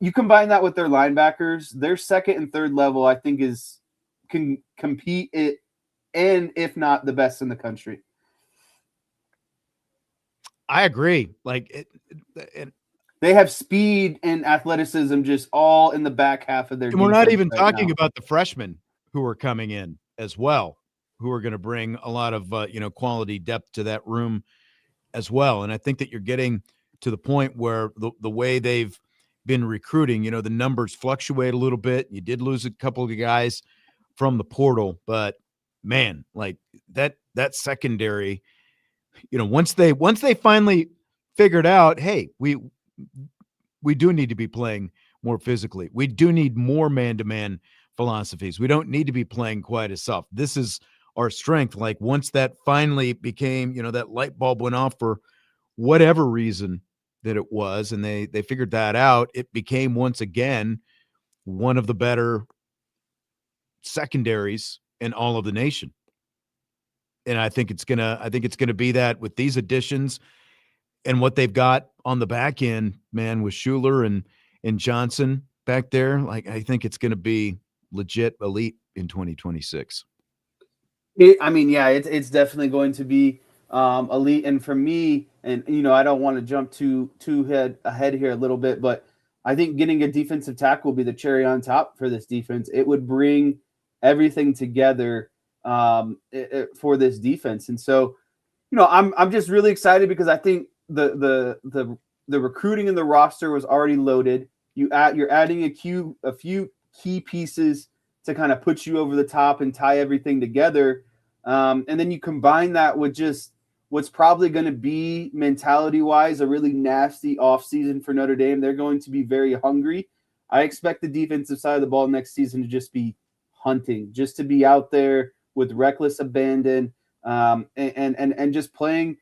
you combine that with their linebackers, their second and third level, I think can compete it, and if not the best in the country. I agree. They have speed and athleticism just all in the back half of their defense. And we're not even talking about the freshmen who are coming in as well, who are going to bring a lot of quality depth to that room as well. And I think that you're getting to the point where the way they've been recruiting, the numbers fluctuate a little bit. You did lose a couple of guys from the portal, but man, that secondary, once they finally figured out, hey, we do need to be playing more physically. We do need more man-to-man philosophies. We don't need to be playing quite as soft. This is our strength. Once that finally became, that light bulb went off for whatever reason that it was, and they figured that out, it became once again one of the better secondaries in all of the nation. And I think it's gonna be that with these additions and what they've got on the back end, man, with Schuler and Johnson back there. Like, I think it's gonna be legit elite in 2026. It's definitely going to be elite. And for me, and I don't want to jump too ahead here a little bit, but I think getting a defensive tackle will be the cherry on top for this defense. It would bring everything together for this defense. And so, I'm just really excited because I think the recruiting in the roster was already loaded. You're adding a few key pieces to kind of put you over the top and tie everything together. And then you combine that with just what's probably going to be mentality-wise a really nasty offseason for Notre Dame. They're going to be very hungry. I expect the defensive side of the ball next season to just be hunting, just to be out there with reckless abandon, and just playing,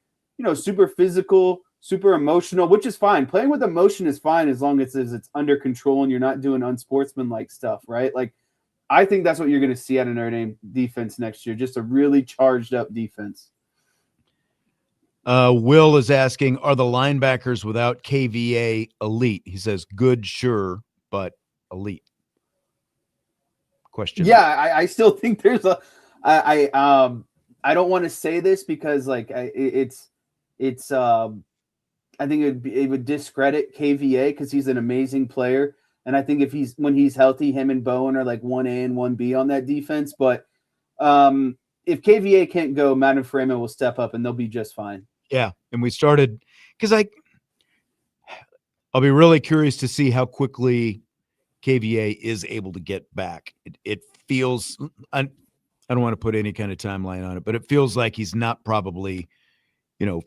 super physical, super emotional, which is fine. Playing with emotion is fine as long as it's under control and you're not doing unsportsmanlike stuff, right? Like, I think that's what you're going to see out of Notre Dame defense next year, just a really charged up defense. Will is asking, are the linebackers without KVA elite? He says, good, sure, but elite. Question. Yeah, I still think there's I don't want to say this because I think it would discredit KVA because he's an amazing player. And I think when he's healthy, him and Bowen are like 1A and 1B on that defense. But if KVA can't go, Marcus Freeman will step up and they'll be just fine. Yeah. And we started because I'll be really curious to see how quickly KVA is able to get back. It feels, I don't want to put any kind of timeline on it, but it feels like he's not probably,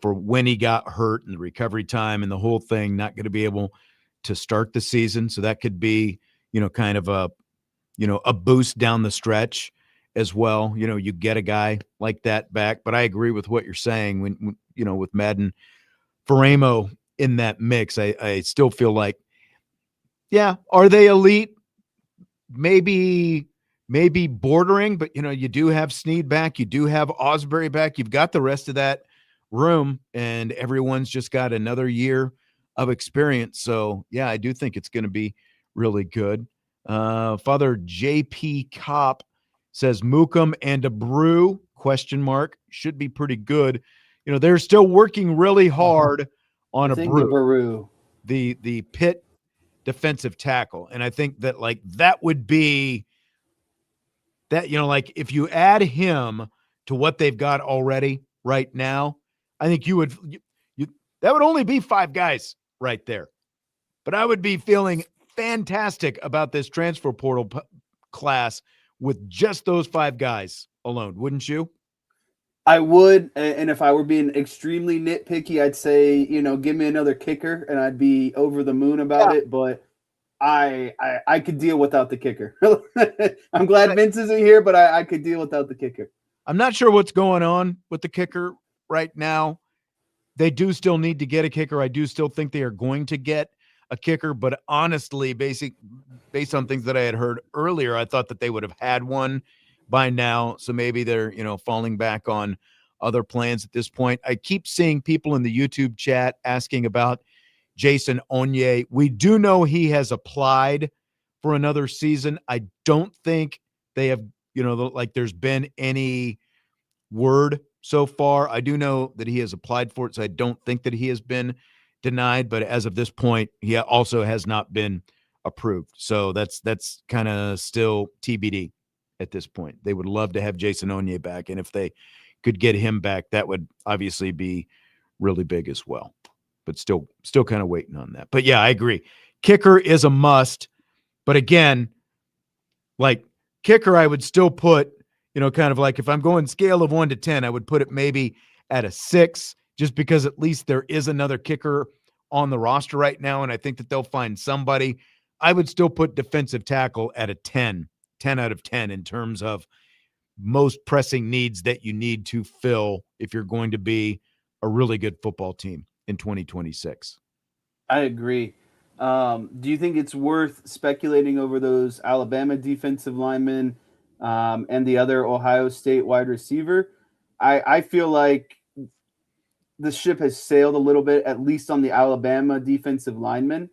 for when he got hurt and the recovery time and the whole thing, not going to be able to start the season. So that could be, kind of a boost down the stretch as well. You get a guy like that back, but I agree with what you're saying when with Madden Faramo in that mix, I still feel like, yeah, are they elite? Maybe bordering, but you do have Snead back. You do have Osbury back. You've got the rest of that room and everyone's just got another year of experience. So yeah, I do think it's going to be really good. Father JP Cop says Mookum and Abreu ? Should be pretty good. They're still working really hard on Abreu, the Pitt defensive tackle. And I think that that would be that, if you add him to what they've got already right now, I think that would only be 5 guys right there. But I would be feeling fantastic about this transfer portal class with just those 5 guys alone, wouldn't you? I would, and if I were being extremely nitpicky, I'd say, give me another kicker, and I'd be over the moon about it. But I could deal without the kicker. I'm glad Vince isn't here, but I could deal without the kicker. I'm not sure what's going on with the kicker right now. They do still need to get a kicker. I do still think they are going to get a kicker, but honestly, based on things that I had heard earlier, I thought that they would have had one by now. So maybe they're, falling back on other plans at this point. I keep seeing people in the YouTube chat asking about Jason Onye. We do know he has applied for another season. I don't think they have, there's been any word so far. I do know that he has applied for it, so I don't think that he has been denied, but as of this point, he also has not been approved. So that's kind of still TBD at this point. They would love to have Jason Onye back, and if they could get him back, that would obviously be really big as well. But still kind of waiting on that. But yeah, I agree. Kicker is a must. But again, kicker, I would still put, kind of if I'm going scale of 1 to 10, I would put it maybe at a 6, just because at least there is another kicker on the roster right now. And I think that they'll find somebody. I would still put defensive tackle at a 10 out of 10 in terms of most pressing needs that you need to fill if you're going to be a really good football team in 2026. I agree. Do you think it's worth speculating over those Alabama defensive linemen and the other Ohio State wide receiver? I feel like the ship has sailed a little bit, at least on the Alabama defensive lineman.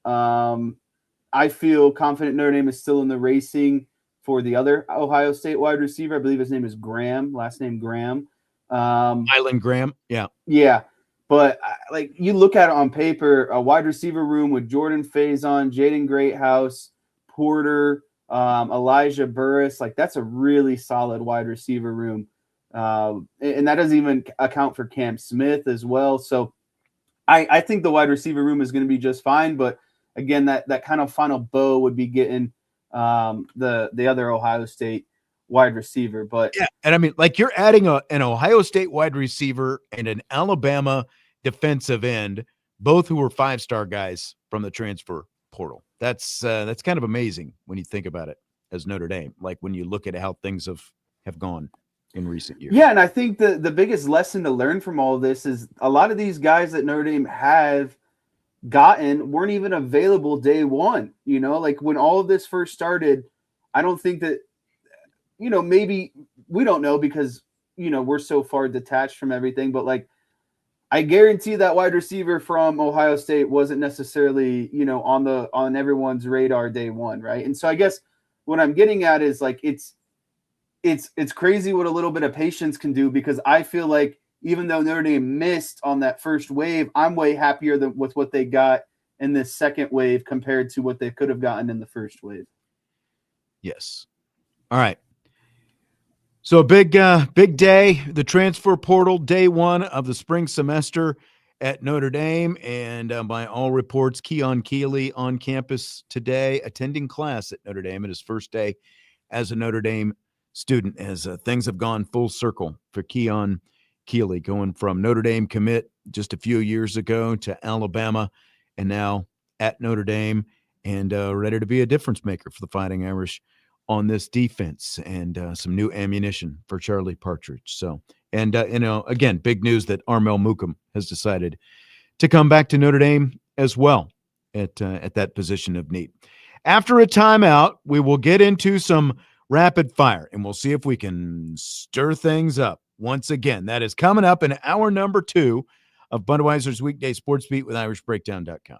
I feel confident Notre Dame is still in the racing for the other Ohio State wide receiver. I believe his name is Graham, last name Graham. Island Graham. Yeah. Yeah. But like you look at it on paper, a wide receiver room with Jordan Faison, Jaden Greathouse, Porter, Elijah Burris, like that's a really solid wide receiver room. And that doesn't even account for Cam Smith as well. So I think the wide receiver room is going to be just fine. But again, that kind of final bow would be getting the other Ohio State wide receiver. But Yeah. And I mean, like you're adding an Ohio State wide receiver and an Alabama defensive end, both who were 5-star guys from the transfer portal. That's kind of amazing when you think about it as Notre Dame, like when you look at how things have gone in recent years. Yeah, and I think the biggest lesson to learn from all of this is a lot of these guys that Notre Dame have gotten weren't even available day one. You know, like when all of this first started, I don't think that, you know, maybe we don't know because, you know, we're so far detached from everything, but like I guarantee that wide receiver from Ohio State wasn't necessarily, you know, on everyone's radar day one, right? And so I guess what I'm getting at is like it's crazy what a little bit of patience can do, because I feel like even though Notre Dame missed on that first wave, I'm way happier with what they got in this second wave compared to what they could have gotten in the first wave. Yes. All right. So a big day, the transfer portal, day one of the spring semester at Notre Dame. And by all reports, Keon Keeley on campus today, attending class at Notre Dame at his first day as a Notre Dame student, as things have gone full circle for Keon Keeley, going from Notre Dame commit just a few years ago to Alabama and now at Notre Dame, and ready to be a difference maker for the Fighting Irish on this defense, and some new ammunition for Charlie Partridge. So, and you know, again, big news that Armel Mukam has decided to come back to Notre Dame as well at that position of need. After a timeout, we will get into some rapid fire, and we'll see if we can stir things up once again. That is coming up in hour number 2 of Budweiser's Weekday Sports Beat with IrishBreakdown.com.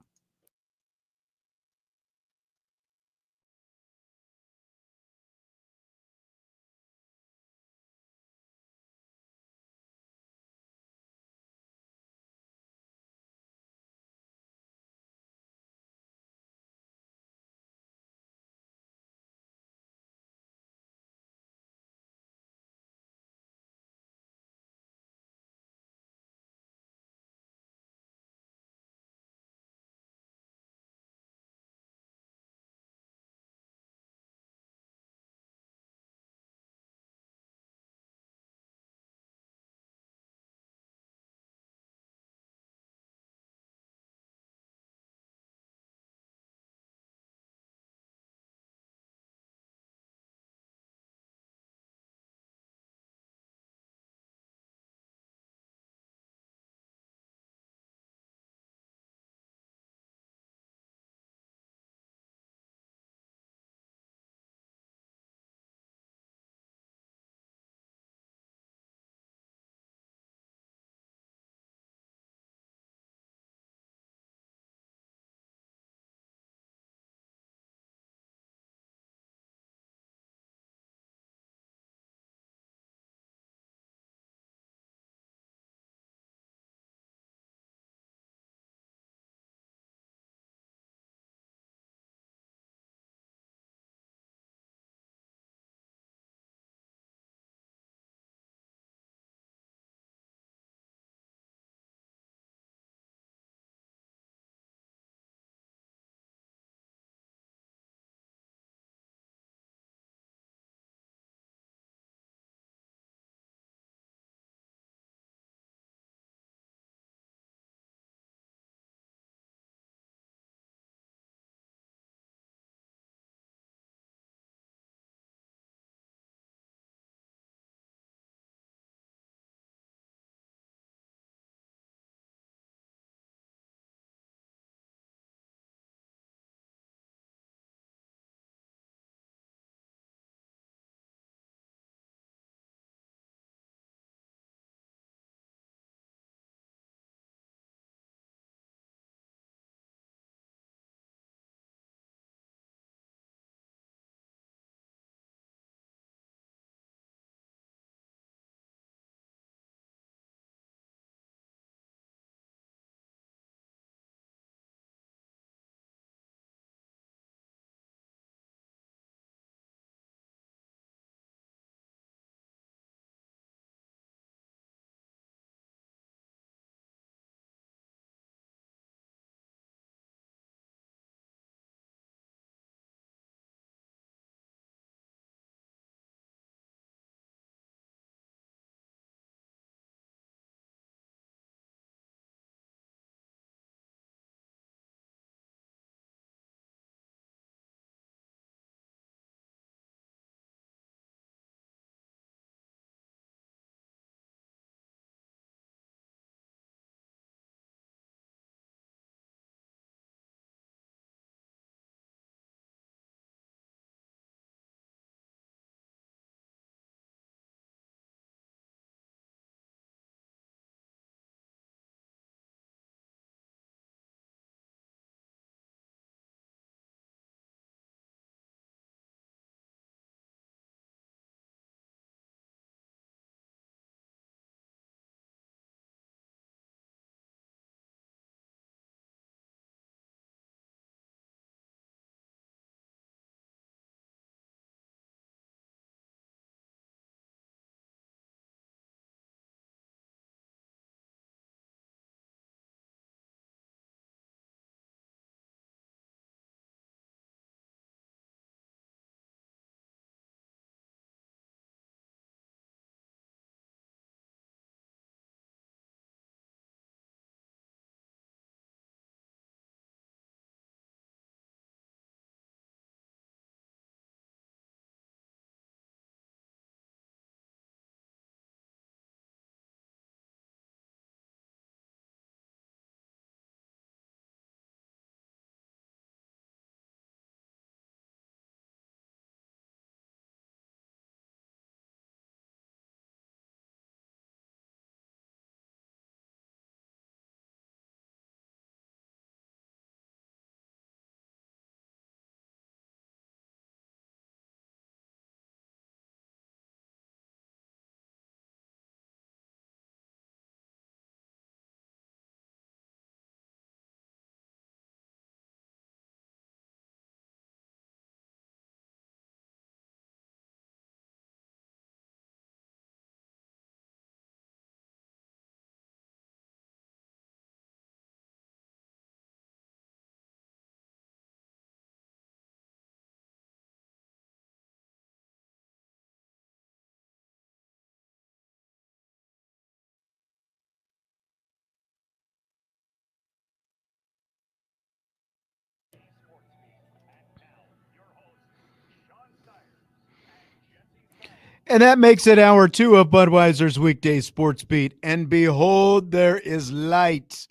And that makes it hour 2 of Budweiser's Weekday Sports Beat. And behold, there is light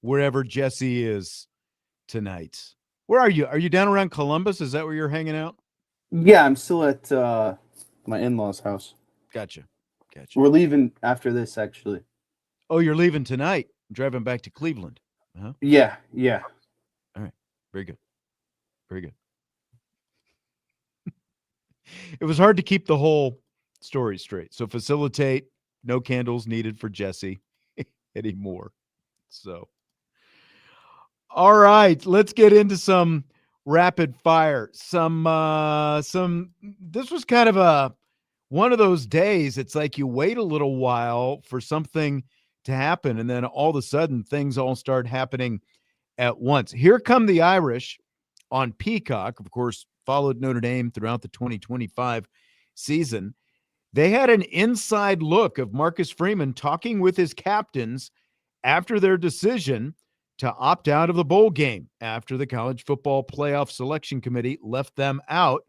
wherever Jesse is tonight. Where are you? Are you down around Columbus? Is that where you're hanging out? Yeah, I'm still at my in-laws' house. Gotcha. We're leaving after this, actually. Oh, you're leaving tonight. Driving back to Cleveland. Uh-huh. Yeah. All right. Very good. Very good. It was hard to keep the whole story straight. So facilitate, no candles needed for Jesse anymore. So, all right, let's get into some rapid fire. This was kind of one of those days. It's like you wait a little while for something to happen, and then all of a sudden things all start happening at once. Here come the Irish on Peacock, of course, followed Notre Dame throughout the 2025 season. They had an inside look of Marcus Freeman talking with his captains after their decision to opt out of the bowl game after the College Football Playoff Selection Committee left them out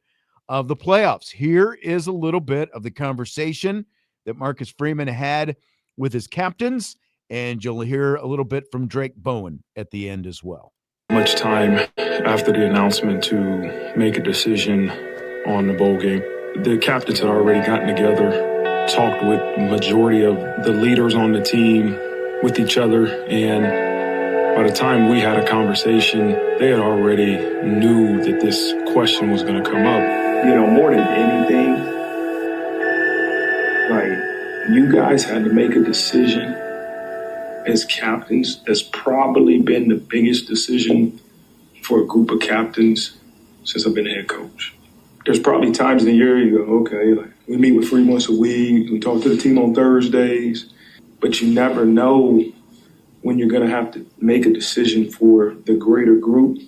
of the playoffs. Here is a little bit of the conversation that Marcus Freeman had with his captains, and you'll hear a little bit from Drake Bowen at the end as well. Much time after the announcement to make a decision on the bowl game. The captains had already gotten together, talked with the majority of the leaders on the team, with each other, and by the time we had a conversation, they had already knew that this question was going to come up. You know, more than anything, like, you guys had to make a decision as captains. That's probably been the biggest decision for a group of captains since I've been a head coach. There's probably times in the year you go, okay, like, we meet with 3 once a week, we talk to the team on Thursdays, but you never know when you're going to have to make a decision for the greater group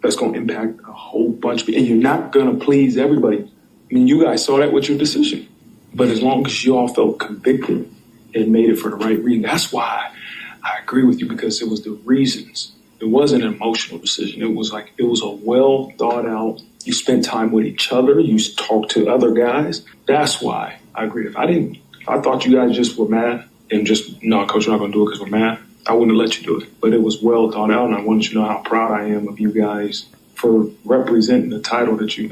that's going to impact a whole bunch of people, and you're not going to please everybody. I mean, you guys saw that with your decision, but as long as you all felt convicted and made it for the right reason, that's why I agree with you, because it was the reasons. It wasn't an emotional decision. It was a well thought out. You spent time with each other. You talked to other guys. That's why I agree. If I thought you guys just were mad and just, no, coach, we're not going to do it because we're mad, I wouldn't have let you do it. But it was well thought out, and I wanted you to know how proud I am of you guys for representing the title that you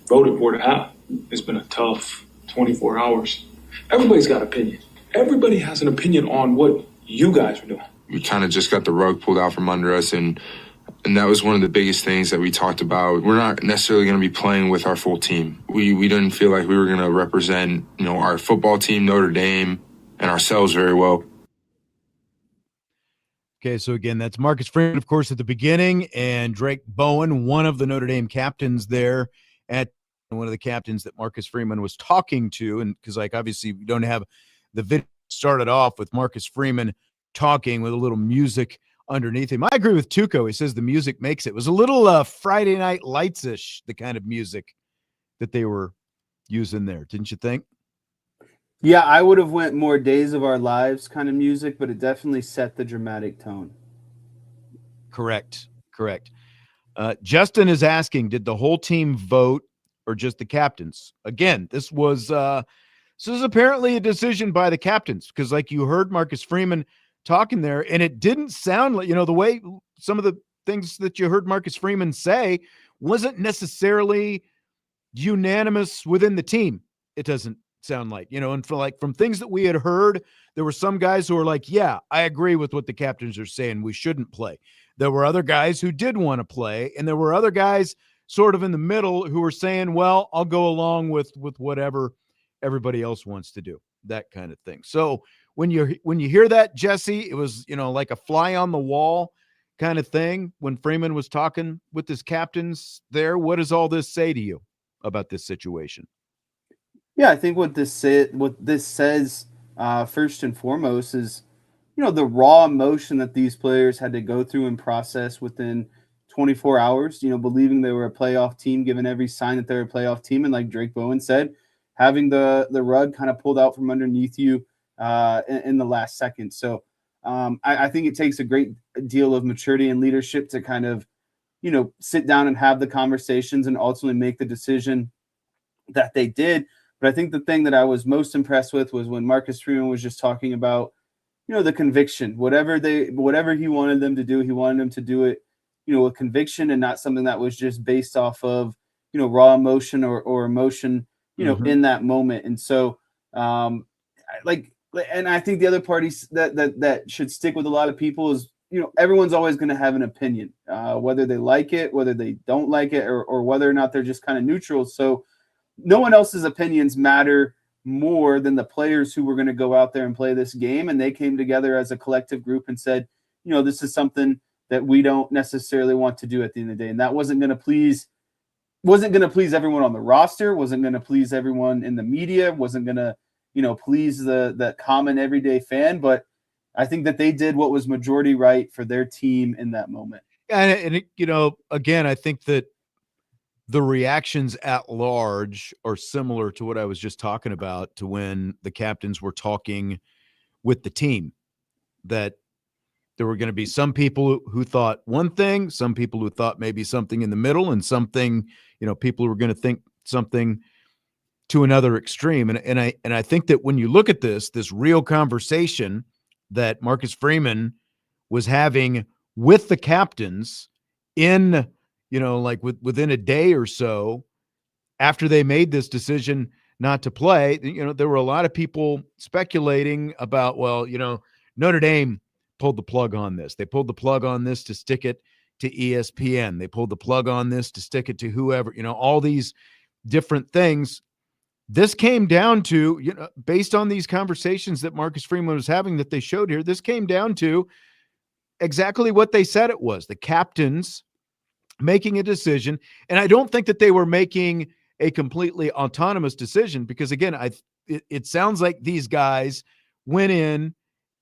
voted for to have. It's been a tough 24 hours. Everybody's got an opinion. Everybody has an opinion on what you guys are doing. We kind of just got the rug pulled out from under us, and that was one of the biggest things that we talked about. We're not necessarily going to be playing with our full team. We didn't feel like we were going to represent, our football team, Notre Dame, and ourselves very well. Okay, so again, that's Marcus Freeman, of course, at the beginning, and Drake Bowen, one of the Notre Dame captains there, at one of the captains that Marcus Freeman was talking to, and because, obviously we don't have the video started off with Marcus Freeman talking with a little music underneath him. I agree with Tuco. He says the music makes it. It was a little Friday Night Lights-ish, the kind of music that they were using there. Didn't you think? Yeah, I would have went more Days of Our Lives kind of music, but it definitely set the dramatic tone. Correct. Justin is asking, did the whole team vote or just the captains? Again, this was apparently a decision by the captains, because you heard Marcus Freeman talking there, and it didn't sound like, the way some of the things that you heard Marcus Freeman say wasn't necessarily unanimous within the team. It doesn't sound like, and from things that we had heard, there were some guys who were like, yeah, I agree with what the captains are saying. We shouldn't play. There were other guys who did want to play, and there were other guys sort of in the middle who were saying, well, I'll go along with whatever everybody else wants to do, that kind of thing. So when you hear that, Jesse, it was, like a fly on the wall kind of thing when Freeman was talking with his captains there. What does all this say to you about this situation? Yeah, I think what this says first and foremost is, the raw emotion that these players had to go through and process within 24 hours, believing they were a playoff team, given every sign that they're a playoff team. And like Drake Bowen said, having the rug kind of pulled out from underneath you in the last second. So I think it takes a great deal of maturity and leadership to kind of, sit down and have the conversations and ultimately make the decision that they did. But I think the thing that I was most impressed with was when Marcus Freeman was just talking about, the conviction, whatever he wanted them to do, he wanted them to do it, with conviction and not something that was just based off of, raw emotion or emotion, in that moment. And so, and I think the other parties that should stick with a lot of people is, everyone's always going to have an opinion, whether they like it, whether they don't like it, or whether or not they're just kind of neutral. So no one else's opinions matter more than the players who were going to go out there and play this game. And they came together as a collective group and said, this is something that we don't necessarily want to do at the end of the day. And that wasn't going to please everyone on the roster, wasn't going to please everyone in the media, wasn't going to, please the common everyday fan. But I think that they did what was majority right for their team in that moment. And again, I think that the reactions at large are similar to what I was just talking about, to when the captains were talking with the team, that there were going to be some people who thought one thing, some people who thought maybe something in the middle, and something, people who were going to think something to another extreme. And I think that when you look at this real conversation that Marcus Freeman was having with the captains in, within a day or so after they made this decision not to play, there were a lot of people speculating about, Notre Dame pulled the plug on this. They pulled the plug on this to stick it to ESPN. They pulled the plug on this to stick it to whoever, all these different things. This came down to, based on these conversations that Marcus Freeman was having that they showed here, this came down to exactly what they said it was. The captains making a decision. And I don't think that they were making a completely autonomous decision, because again, it sounds like these guys went in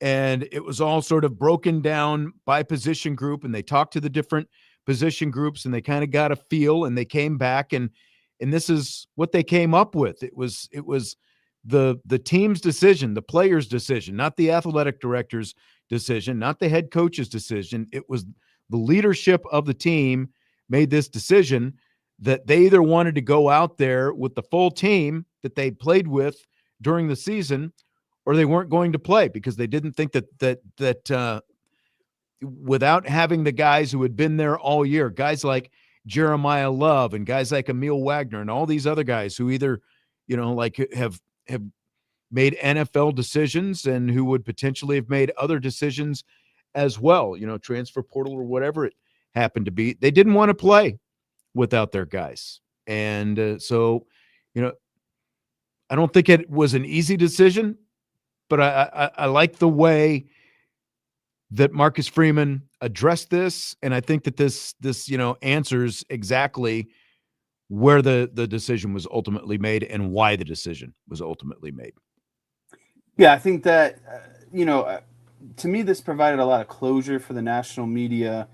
and it was all sort of broken down by position group, and they talked to the different position groups and they kind of got a feel, and they came back and this is what they came up with. It was the team's decision, the players' decision, not the athletic director's decision, not the head coach's decision. It was the leadership of the team made this decision that they either wanted to go out there with the full team that they played with during the season, or they weren't going to play, because they didn't think that without having the guys who had been there all year, guys like Jeremiah Love and guys like Emil Wagner and all these other guys who either, have made NFL decisions and who would potentially have made other decisions as well, transfer portal or whatever it happened to be. They didn't want to play without their guys. And so, I don't think it was an easy decision, but I like the way that Marcus Freeman addressed this. And I think that this answers exactly where the decision was ultimately made and why the decision was ultimately made. Yeah, I think that, to me, this provided a lot of closure for the national media,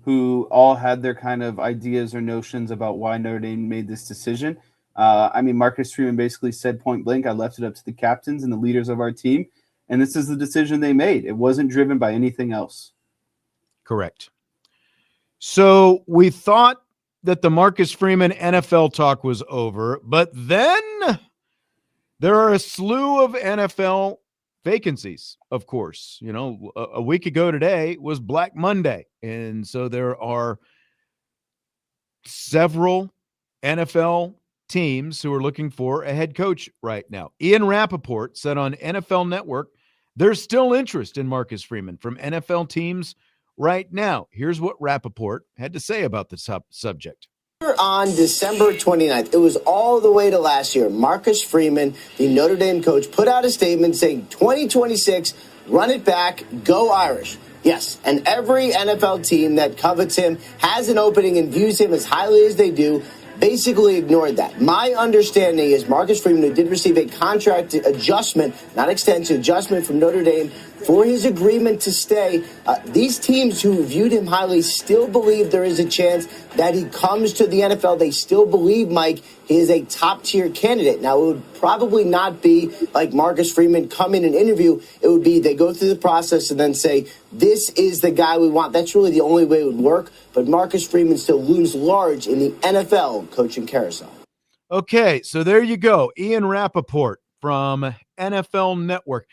who all had their kind of ideas or notions about why Notre Dame made this decision. Marcus Freeman basically said point blank, I left it up to the captains and the leaders of our team, and this is the decision they made. It wasn't driven by anything else. Correct. So we thought that the Marcus Freeman NFL talk was over, but then there are a slew of NFL vacancies, of course. A week ago today was Black Monday, and so there are several NFL teams who are looking for a head coach right now. Ian Rappaport said on NFL Network there's still interest in Marcus Freeman from NFL teams right now. Here's what Rappaport had to say about the subject. On December 29th, it was all the way to last year, Marcus Freeman, the Notre Dame coach, put out a statement saying 2026, run it back, go Irish. Yes, and every NFL team that covets him, has an opening, and views him as highly as they do, basically ignored that. My understanding is Marcus Freeman, who did receive a contract adjustment, not extension, adjustment from Notre Dame for his agreement to stay. These teams who viewed him highly still believe there is a chance that he comes to the NFL. They still believe, Mike, he is a top-tier candidate. Now, it would probably not be like Marcus Freeman come in and interview. It would be they go through the process and then say, this is the guy we want. That's really the only way it would work. But Marcus Freeman still looms large in the NFL coaching carousel. Okay, so there you go. Ian Rappaport from NFL Network.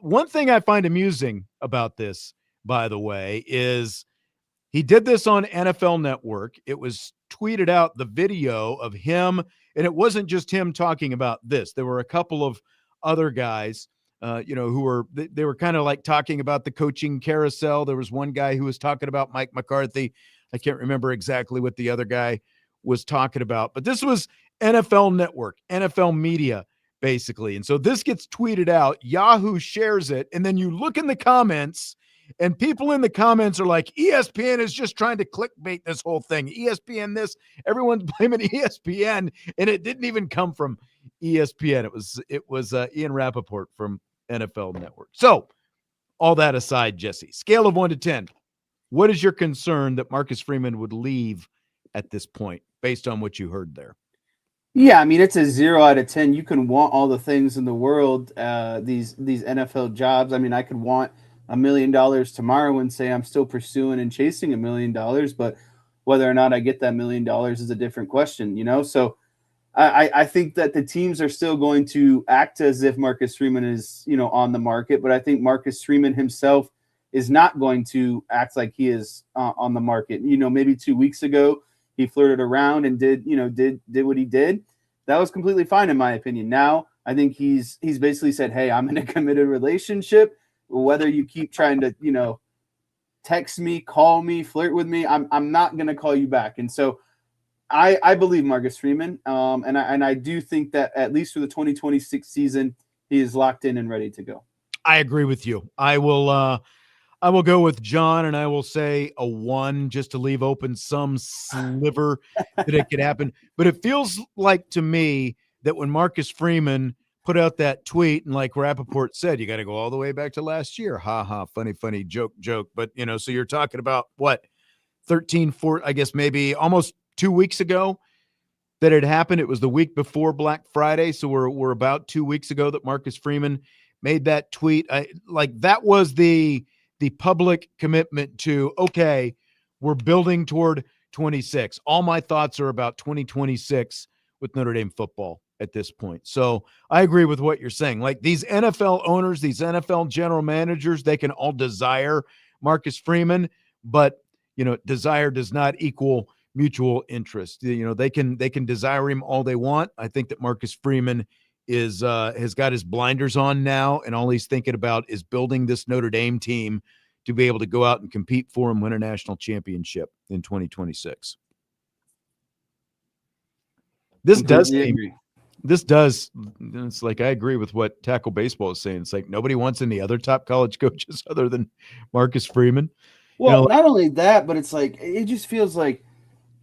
One thing I find amusing about this, by the way, is he did this on NFL Network. It was tweeted out, the video of him, and it wasn't just him talking about this. There were a couple of other guys, who were they were kind of like talking about the coaching carousel. There was one guy who was talking about Mike McCarthy. I can't remember exactly what the other guy was talking about, but this was NFL Network, NFL media, basically. And so this gets tweeted out, Yahoo shares it, and then you look in the comments, and people in the comments are like, ESPN is just trying to clickbait this whole thing. ESPN this, everyone's blaming ESPN, and it didn't even come from ESPN. It was Ian Rappaport from NFL Network. So all that aside, Jesse, scale of 1 to 10, what is your concern that Marcus Freeman would leave at this point based on what you heard there? Yeah, I mean, it's a 0 out of 10. You can want all the things in the world, these NFL jobs. I mean, I could want $1 million tomorrow and say I'm still pursuing and chasing $1 million, but whether or not I get that $1 million is a different question, So I think that the teams are still going to act as if Marcus Freeman is, on the market, but I think Marcus Freeman himself is not going to act like he is on the market. Maybe 2 weeks ago, he flirted around and did what he did. That was completely fine in my opinion. Now I think he's basically said, hey, I'm in a committed relationship. Whether you keep trying to, text me, call me, flirt with me, I'm not going to call you back. And so I believe Marcus Freeman. And I do think that at least for the 2026 season, he is locked in and ready to go. I agree with you. I will go with John, and I will say a 1 just to leave open some sliver that it could happen. But it feels like to me that when Marcus Freeman put out that tweet, and like Rappaport said, you got to go all the way back to last year. Ha ha, funny, joke. But, so you're talking about what, 13, 4, I guess maybe almost 2 weeks ago that it happened. It was the week before Black Friday. So we're about 2 weeks ago that Marcus Freeman made that tweet. That was the public commitment to, okay, we're building toward 26. All my thoughts are about 2026 with Notre Dame football at this point. So I agree with what you're saying. Like these NFL owners, these NFL general managers, they can all desire Marcus Freeman, but desire does not equal mutual interest. They can desire him all they want. I think that Marcus Freeman has got his blinders on now, and all he's thinking about is building this Notre Dame team to be able to go out and compete for and win a national championship in 2026. It's like, I agree with what Tackle Baseball is saying. It's like nobody wants any other top college coaches other than Marcus Freeman. Well, not only that, but it's like, it just feels like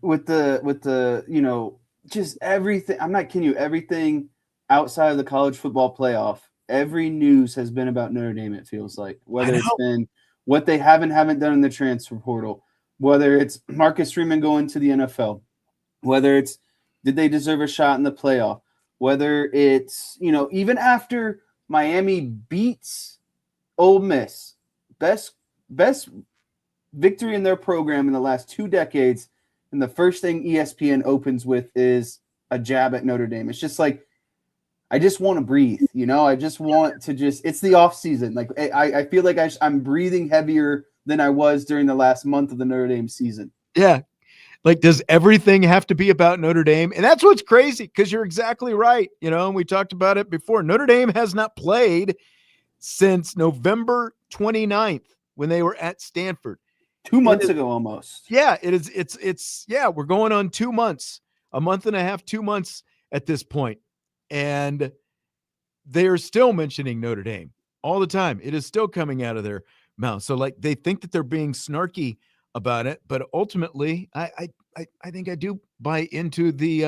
with the just everything, I'm not kidding you, everything outside of the college football playoff, every news has been about Notre Dame, it feels like. Whether it's been what they haven't done in the transfer portal, whether it's Marcus Freeman going to the NFL, whether it's did they deserve a shot in the playoff, whether it's, even after Miami beats Ole Miss, best victory in their program in the last 2 decades, and the first thing ESPN opens with is a jab at Notre Dame. It's just like, I just want to breathe, I just want to it's the off season. Like I feel like I'm breathing heavier than I was during the last month of the Notre Dame season. Yeah. Like, does everything have to be about Notre Dame? And that's what's crazy, because you're exactly right. And we talked about it before. Notre Dame has not played since November 29th when they were at Stanford. 2 months ago almost. Yeah, it is. It's we're going on 2 months, a month and a half, 2 months at this point. And they're still mentioning Notre Dame all the time. It is still coming out of their mouth. So like they think that they're being snarky about it, but ultimately I think I do buy into the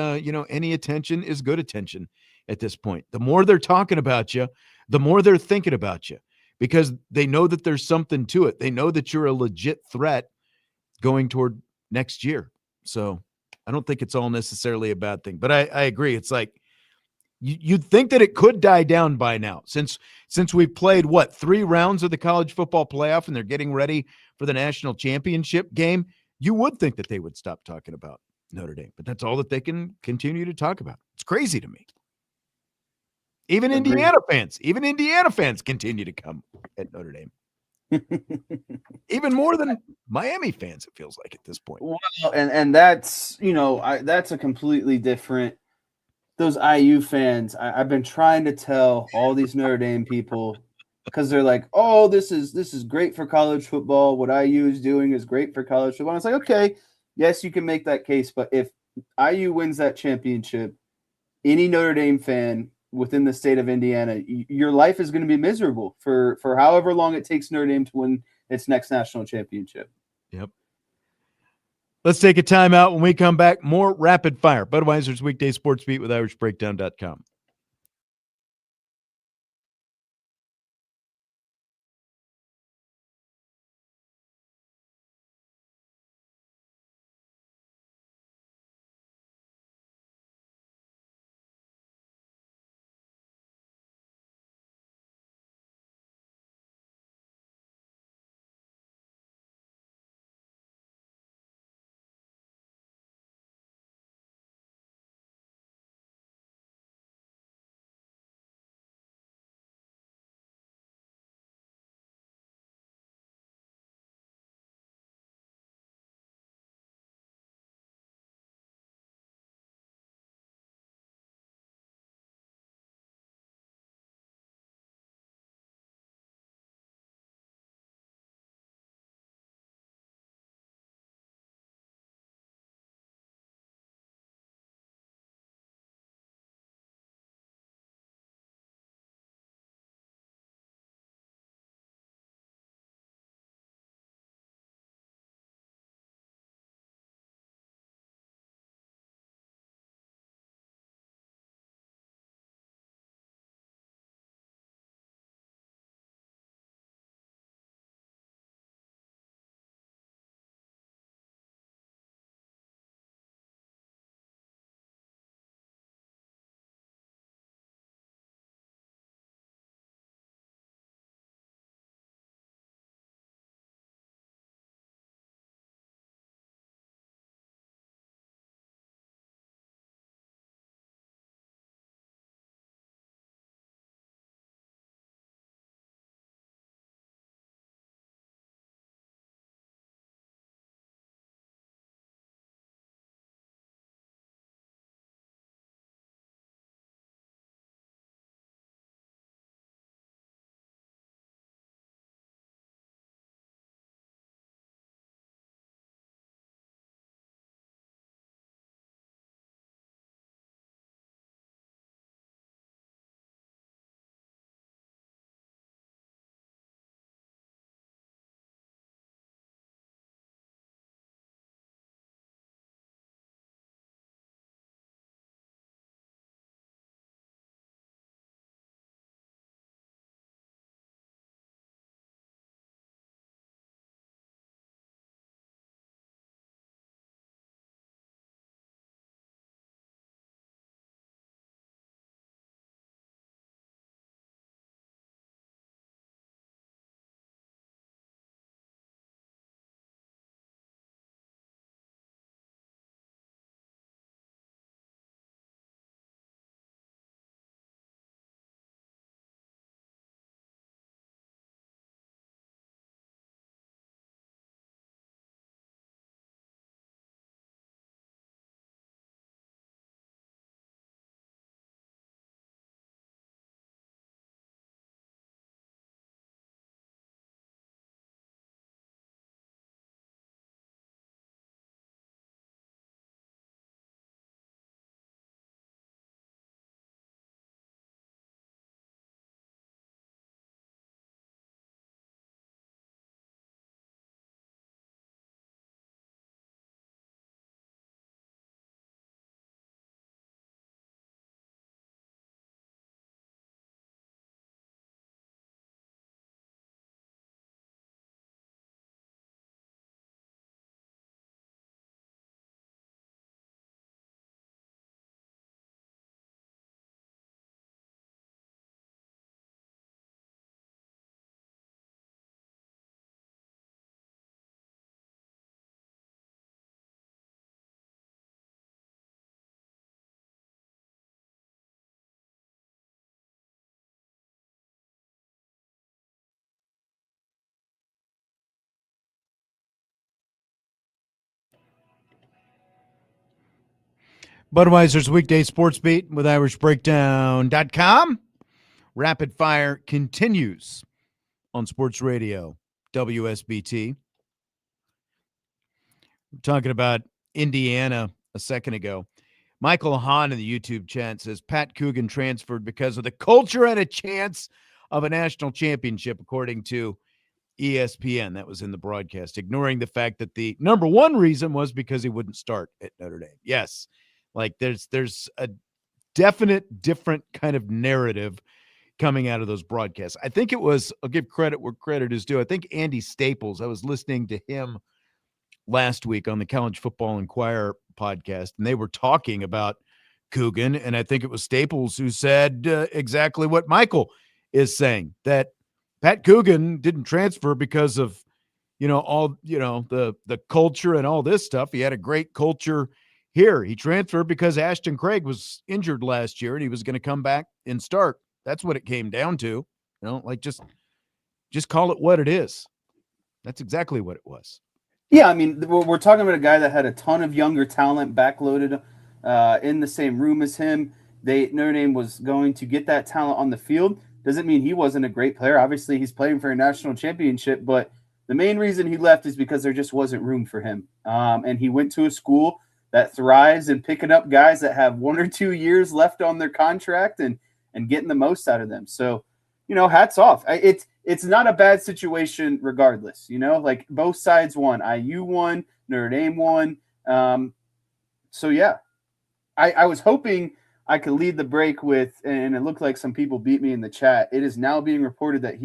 any attention is good attention at this point. The more they're talking about you, the more they're thinking about you, because they know that there's something to it. They know that you're a legit threat going toward next year. So I don't think it's all necessarily a bad thing, but I agree. It's like, you'd think that it could die down by now, since we've played 3 rounds of the college football playoff and they're getting ready for the national championship game. You would think that they would stop talking about Notre Dame, but that's all that they can continue to talk about. It's crazy to me. Even Agreed. Indiana fans continue to come at Notre Dame. Even more than Miami fans, it feels like at this point. Well, and that's that's a completely different. Those IU fans, I've been trying to tell all these Notre Dame people because they're like, "Oh, this is great for college football. What IU is doing is great for college football." And it's like, okay, yes, you can make that case, but if IU wins that championship, any Notre Dame fan within the state of Indiana, your life is going to be miserable for however long it takes Notre Dame to win its next national championship. Yep. Let's take a timeout. When we come back, more rapid fire. Budweiser's Weekday Sports Beat with IrishBreakdown.com. Budweiser's Weekday Sportsbeat with IrishBreakdown.com. Rapid Fire continues on Sports Radio, WSBT. We're talking about Indiana a second ago. Michael Hahn in the YouTube chat says Pat Coogan transferred because of the culture and a chance of a national championship, according to ESPN. That was in the broadcast, ignoring the fact that the number one reason was because he wouldn't start at Notre Dame. Yes, like there's a definite different kind of narrative coming out of those broadcasts. I think it was, I'll give credit where credit is due. I think Andy Staples, I was listening to him last week on the College Football Inquirer podcast, and they were talking about Coogan, and I think it was Staples who said exactly what Michael is saying, that Pat Coogan didn't transfer because of, all, the culture and all this stuff. He had a great culture here. He transferred because Ashton Craig was injured last year and he was going to come back and start. That's what it came down to. Just call it what it is. That's exactly what it was. Yeah, I mean, we're talking about a guy that had a ton of younger talent backloaded in the same room as him. Notre Dame was going to get that talent on the field. Doesn't mean he wasn't a great player. Obviously, he's playing for a national championship, but the main reason he left is because there just wasn't room for him. And he went to a school that thrives in picking up guys that have 1 or 2 years left on their contract and getting the most out of them. So, hats off. It's not a bad situation regardless, like both sides won. IU won, Notre Dame won. So yeah, I was hoping I could lead the break with, and it looked like some people beat me in the chat. It is now being reported that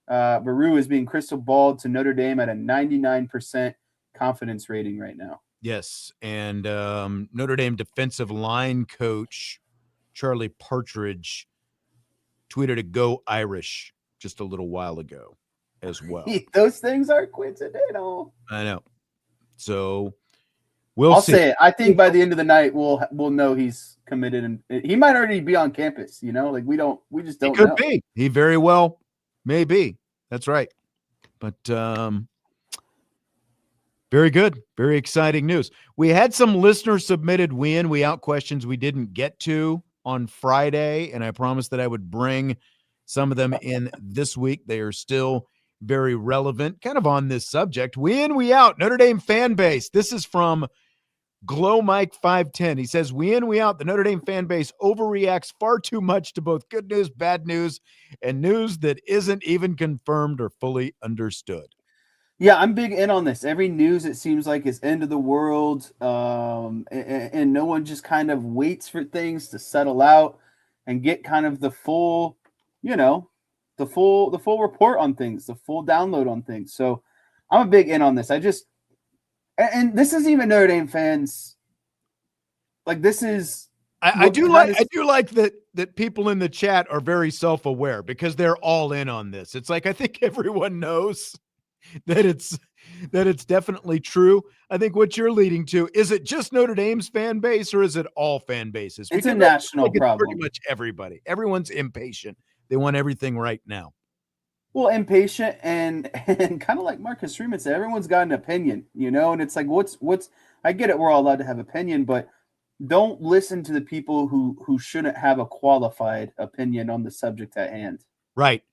Baru is being crystal balled to Notre Dame at a 99% confidence rating right now. Yes. And Notre Dame defensive line coach, Charlie Partridge, tweeted a "Go Irish" just a little while ago as well. Those things are coincidental. I know. So I'll see. say it. I think by the end of the night we'll know he's committed, and he might already be on campus. We just don't know. Could be. He very well may be. That's right. But very good. Very exciting news. We had some listener submitted we out questions we didn't get to on Friday, and I promised that I would bring some of them in this week. They are still very relevant, kind of on this subject. We out, Notre Dame fan base. This is from Glow Mike 510. He says, we out. The Notre Dame fan base overreacts far too much to both good news, bad news, and news that isn't even confirmed or fully understood. Yeah, I'm big in on this. Every news, it seems like, is end of the world, and no one just kind of waits for things to settle out and get kind of the full, the full report on things, the full download on things. So I'm a big in on this. And this isn't even Notre Dame fans. Like, this is. I do like that people in the chat are very self-aware because they're all in on this. It's like, I think everyone knows that it's definitely true. I think what you're leading to, is it just Notre Dame's fan base or is it all fan bases? It's a national problem. Pretty much everybody. Everyone's impatient. They want everything right now. Well, impatient and kind of like Marcus Freeman said, everyone's got an opinion, and it's like, what's I get it. We're all allowed to have opinion, but don't listen to the people who shouldn't have a qualified opinion on the subject at hand. Right.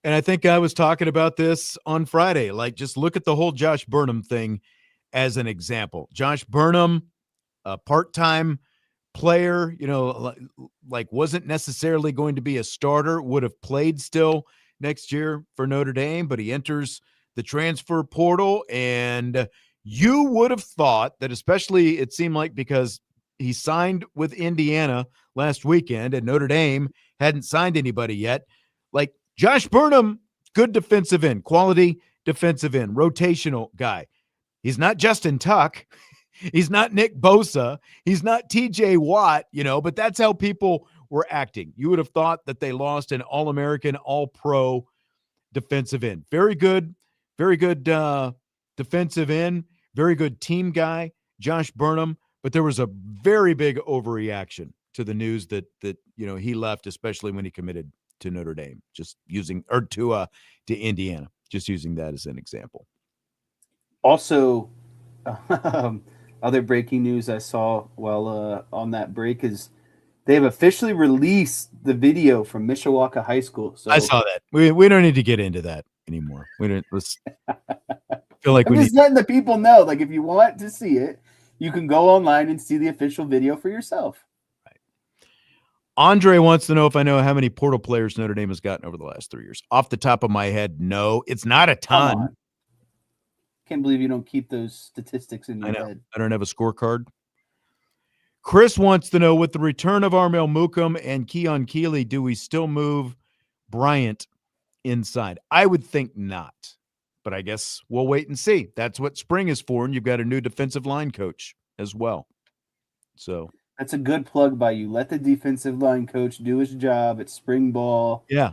And I think I was talking about this on Friday. Like, just look at the whole Josh Burnham thing as an example. Josh Burnham, a part-time player, like wasn't necessarily going to be a starter, would have played still next year for Notre Dame, but he enters the transfer portal. And you would have thought that, especially it seemed like because he signed with Indiana last weekend and Notre Dame hadn't signed anybody yet, like, Josh Burnham, good defensive end, quality defensive end, rotational guy. He's not Justin Tuck. He's not Nick Bosa. He's not TJ Watt, but that's how people were acting. You would have thought that they lost an All-American, All-Pro defensive end. Very good defensive end, very good team guy, Josh Burnham, but there was a very big overreaction to the news that he left, especially when he committed to Notre Dame, just using, or to Indiana, just using that as an example. Also, Other breaking news I saw while on that break is they have officially released the video from Mishawaka High School. So I saw that. We don't need to get into that anymore. We don't. Let's feel like I'm we need. just letting the people know. Like, if you want to see it, you can go online and see the official video for yourself. Andre wants to know if I know how many portal players Notre Dame has gotten over the last 3 years. Off the top of my head, no, it's not a Come ton. on. Can't believe you don't keep those statistics in your head. I don't have a scorecard. Chris wants to know, with the return of Armel Mukum and Keon Keeley, do we still move Bryant inside? I would think not, but I guess we'll wait and see. That's what spring is for, and you've got a new defensive line coach as well. So that's a good plug by you. Let the defensive line coach do his job at spring ball. Yeah.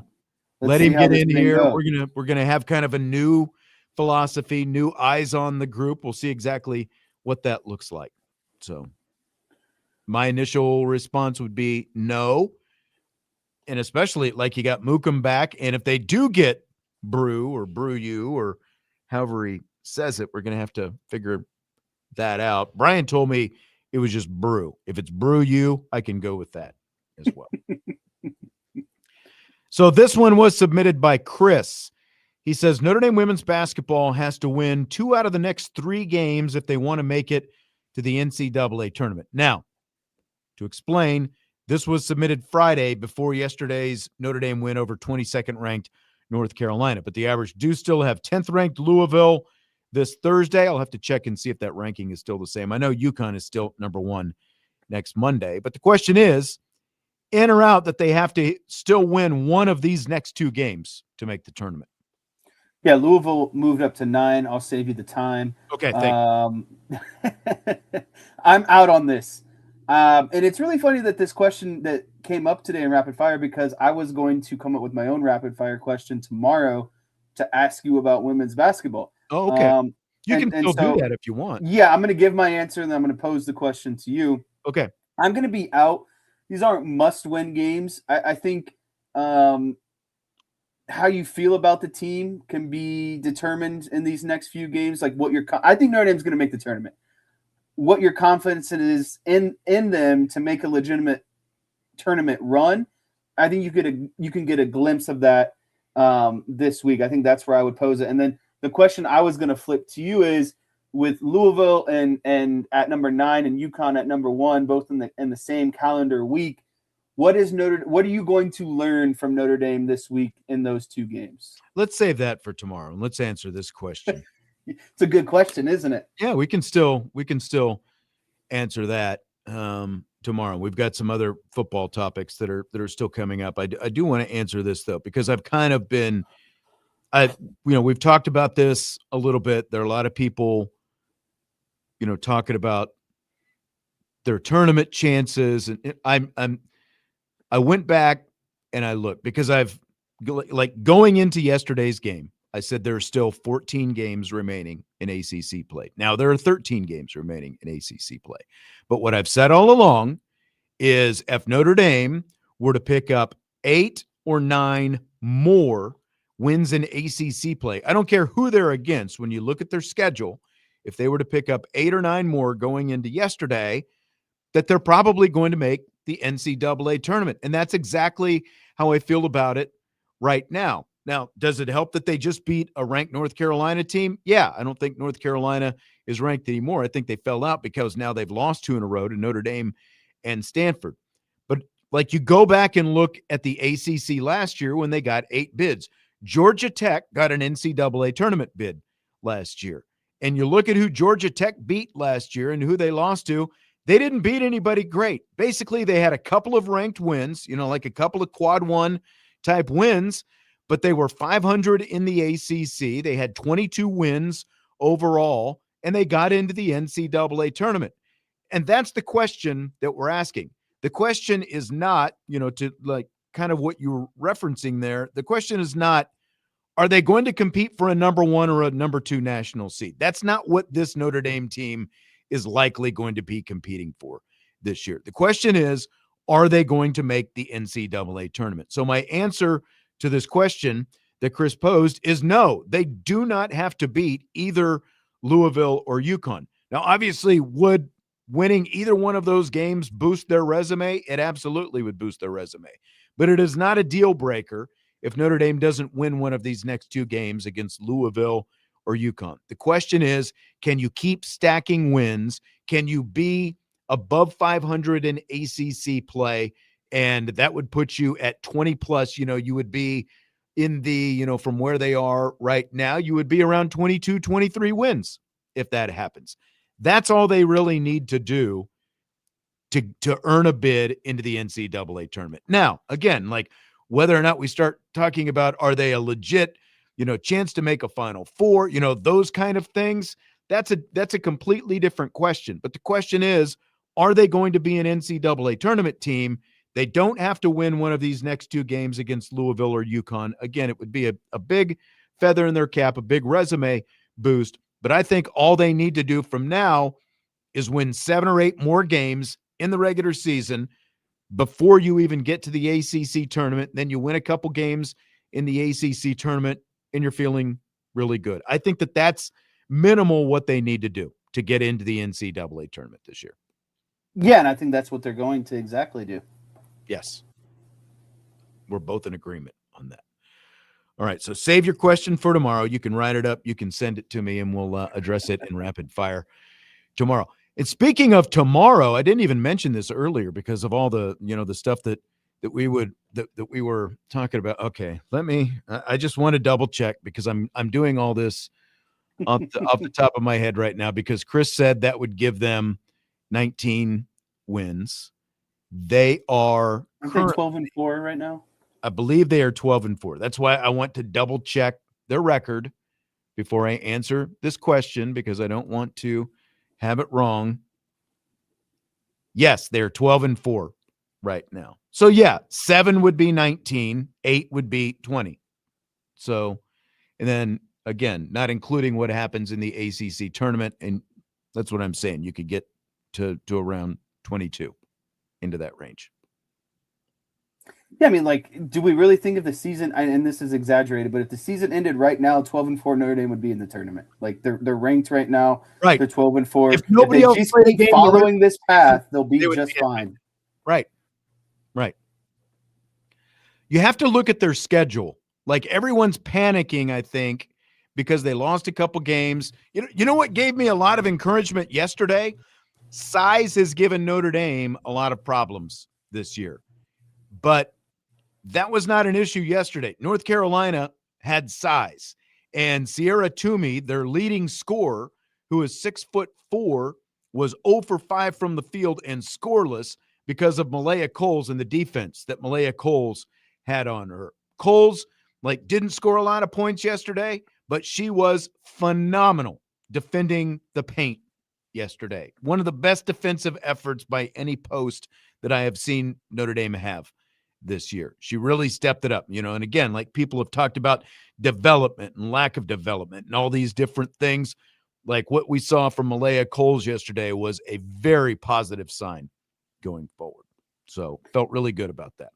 Let's Let see him how get this in thing here. goes. We're gonna have kind of a new philosophy, new eyes on the group. We'll see exactly what that looks like. So my initial response would be no. And especially like you got Mukum back. And if they do get Brew or Brew you or however he says it, we're going to have to figure that out. Brian told me it was just Brew. If it's Brew you, I can go with that as well. So this one was submitted by Chris. He says Notre Dame women's basketball has to win 2 out of the next 3 games if they want to make it to the NCAA tournament. Now, to explain, this was submitted Friday before yesterday's Notre Dame win over 22nd ranked North Carolina. But the average do still have 10th ranked Louisville this Thursday. I'll have to check and see if that ranking is still the same. I know UConn is still number 1 next Monday. But the question is, in or out, that they have to still win one of these next 2 games to make the tournament. Yeah, Louisville moved up to 9. I'll save you the time. Okay, thank you. I'm out on this. And it's really funny that this question that came up today in Rapid Fire, because I was going to come up with my own Rapid Fire question tomorrow to ask you about women's basketball. Oh, okay. You can still do that if you want. Yeah, I'm going to give my answer, and then I'm going to pose the question to you. Okay. I'm going to be out. These aren't must-win games. I think how you feel about the team can be determined in these next few games. Like I think Notre Dame's going to make the tournament. What your confidence is in them to make a legitimate tournament run, I think you can get a glimpse of that this week. I think that's where I would pose it. And then the question I was going to flip to you is, with Louisville and at number 9 and UConn at number 1, both in the same calendar week, what are you going to learn from Notre Dame this week in those 2 games? Let's save that for tomorrow, and let's answer this question. It's a good question, isn't it? Yeah, we can still answer that tomorrow. We've got some other football topics that are still coming up. I do want to answer this though, because I've kind of been, we've talked about this a little bit. There are a lot of people, talking about their tournament chances, and I went back and I looked, because going into yesterday's game, I said there are still 14 games remaining in ACC play. Now there are 13 games remaining in ACC play. But what I've said all along is, if Notre Dame were to pick up 8 or 9 more wins in ACC play, I don't care who they're against. When you look at their schedule, if they were to pick up 8 or 9 more going into yesterday, that they're probably going to make the NCAA tournament. And that's exactly how I feel about it right now. Now, does it help that they just beat a ranked North Carolina team? Yeah, I don't think North Carolina is ranked anymore. I think they fell out because now they've lost 2 in a row to Notre Dame and Stanford. But you go back and look at the ACC last year when they got 8 bids. Georgia Tech got an NCAA tournament bid last year. And you look at who Georgia Tech beat last year and who they lost to, they didn't beat anybody great. Basically, they had a couple of ranked wins, like a couple of quad 1 type wins, but they were 500 in the ACC. They had 22 wins overall, and they got into the NCAA tournament. And that's the question that we're asking. The question is not, to kind of what you're referencing there. The question is not, are they going to compete for a number 1 or a number 2 national seed? That's not what this Notre Dame team is likely going to be competing for this year. The question is, are they going to make the NCAA tournament? So my answer to this question that Chris posed is no. They do not have to beat either Louisville or UConn. Now, obviously, would winning either one of those games boost their resume? It absolutely would boost their resume. But it is not a deal breaker if Notre Dame doesn't win one of these next two games against Louisville or UConn. The question is, can you keep stacking wins? Can you be above 500 in ACC play? And that would put you at 20 plus. You would be in the, from where they are right now, you would be around 22, 23 wins if that happens. That's all they really need to do to earn a bid into the NCAA tournament. Now, again, like whether or not we start talking about, are they a legit, chance to make a Final Four, those kind of things, that's a completely different question. But the question is, are they going to be an NCAA tournament team? They don't have to win one of these next two games against Louisville or UConn. Again, it would be a big feather in their cap, a big resume boost. But I think all they need to do from now is win 7 or 8 more games in the regular season before you even get to the ACC tournament. Then you win a couple games in the ACC tournament and you're feeling really good. I think that's minimal what they need to do to get into the NCAA tournament this year. Yeah, and I think that's what they're going to exactly do. Yes. We're both in agreement on that. All right, so save your question for tomorrow. You can write it up. You can send it to me, and we'll address it in rapid fire tomorrow. And speaking of tomorrow, I didn't even mention this earlier because of all the the stuff that we were talking about. Okay, I just want to double check because I'm doing all this off the top of my head right now because Chris said that would give them 19 wins. They are 12-4 right now. I believe they are 12-4. That's why I want to double check their record before I answer this question because I don't want to have it wrong. Yes, they're 12-4 right now. So yeah, 7 would be 19, 8 would be 20. So, and then again, not including what happens in the ACC tournament, and that's what I'm saying. You could get to around 22 into that range. Yeah, I mean, like, do we really think if the season, and this is exaggerated, but if the season ended right now, 12-4, Notre Dame would be in the tournament. Like, they're ranked right now. Right. They're 12-4. If nobody else just played a keep game following this path, they'll be would just be fine. Right. Right. You have to look at their schedule. Like, everyone's panicking, I think, because they lost a couple games. You know what gave me a lot of encouragement yesterday? Size has given Notre Dame a lot of problems this year. But that was not an issue yesterday. North Carolina had size. And Sierra Toomey, their leading scorer, who is 6'4", was 0 for 5 from the field and scoreless because of Malaya Coles and the defense that Malaya Coles had on her. Coles, didn't score a lot of points yesterday, but she was phenomenal defending the paint yesterday. One of the best defensive efforts by any post that I have seen Notre Dame have this year. She really stepped it up, and again, like people have talked about development and lack of development and all these different things. Like what we saw from Malaya Coles yesterday was a very positive sign going forward. So felt really good about that.